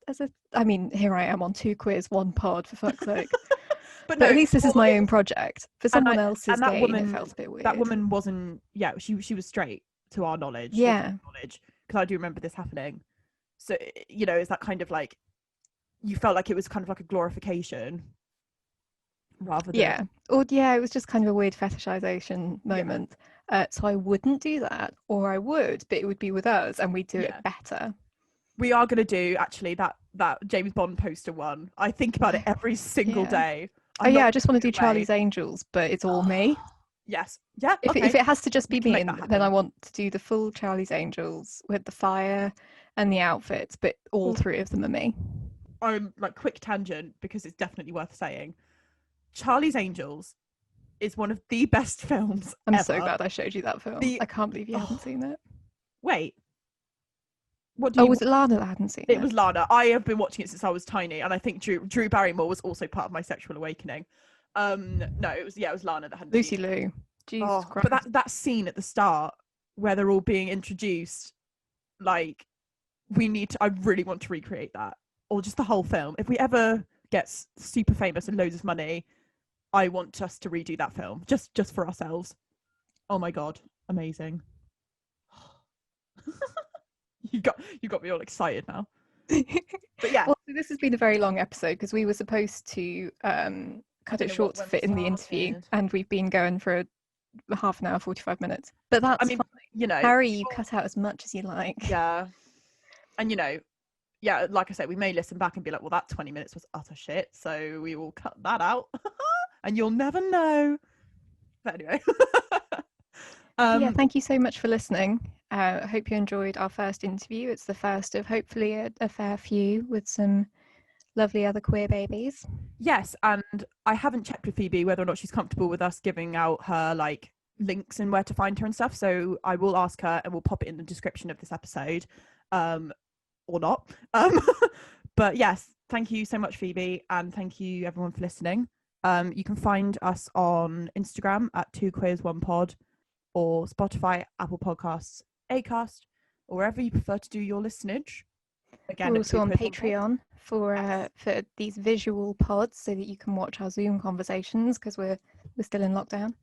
I mean, here I am on 2 quiz, 1 pod, for fuck's sake. But no, at least this is my own project. For someone else's gain, it felt a bit weird. That woman wasn't. Yeah, she was straight, to our knowledge. Yeah. Because I do remember this happening. So, you know, it's that kind of like, you felt like it was kind of like a glorification rather than Yeah. Or it was just kind of a weird fetishization moment. So I wouldn't do that, or I would, but it would be with us and we'd do it better. We are going to do actually that James Bond poster one. I think about it every single day. I just want to do Charlie's Angels, but it's all me. Yes. Yeah. If it has to just be me, then I want to do the full Charlie's Angels with the fire and the outfits, but all three of them are me. I'm like, quick tangent because it's definitely worth saying. Charlie's Angels is one of the best films ever. So glad I showed you that film. I can't believe you haven't seen it. Wait. What do you was it Lana that hadn't seen it? It was Lana. I have been watching it since I was tiny, and I think Drew Barrymore was also part of my sexual awakening. No, it was Lana that hadn't Lucy seen it. Liu. Jesus Christ. But that scene at the start where they're all being introduced, like, I really want to recreate that, or just the whole film. If we ever get super famous and loads of money, I want us to redo that film just for ourselves. Oh my god, amazing. you got me all excited now. But yeah, well, this has been a very long episode because we were supposed to cut it short to fit in the interview, and we've been going for a half an hour, 45 minutes, but that's fine. You know, Harry, you cut out as much as you like. And like I said, we may listen back and be like, well, that 20 minutes was utter shit, so we will cut that out. And you'll never know. But anyway. Thank you so much for listening. I hope you enjoyed our first interview. It's the first of hopefully a fair few with some lovely other queer babies. Yes, and I haven't checked with Phoebe whether or not she's comfortable with us giving out her like links and where to find her and stuff, so I will ask her and we'll pop it in the description of this episode, or not. But yes, thank you so much, Phoebe, and thank you everyone for listening. You can find us on Instagram at 2queers1pod, or Spotify, Apple Podcasts, Acast, or wherever you prefer to do your listenage. Again, we're also on Patreon for these visual pods, so that you can watch our Zoom conversations because we're still in lockdown,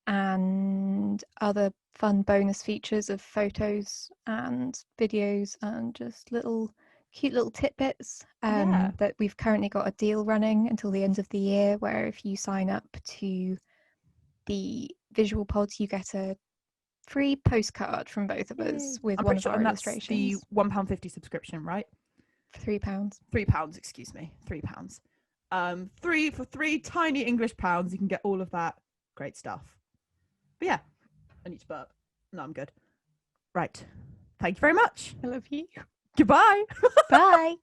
and other fun bonus features of photos and videos and just cute little tidbits. That we've currently got a deal running until the end of the year, where if you sign up to the visual pods, you get a free postcard from both of us with one of our illustrations. The £1.50 subscription, right? For £3. £3, excuse me, £3. For 3 tiny English pounds, you can get all of that great stuff. But yeah, I need to burp. No, I'm good. Right. Thank you very much. I love you. Goodbye. Bye.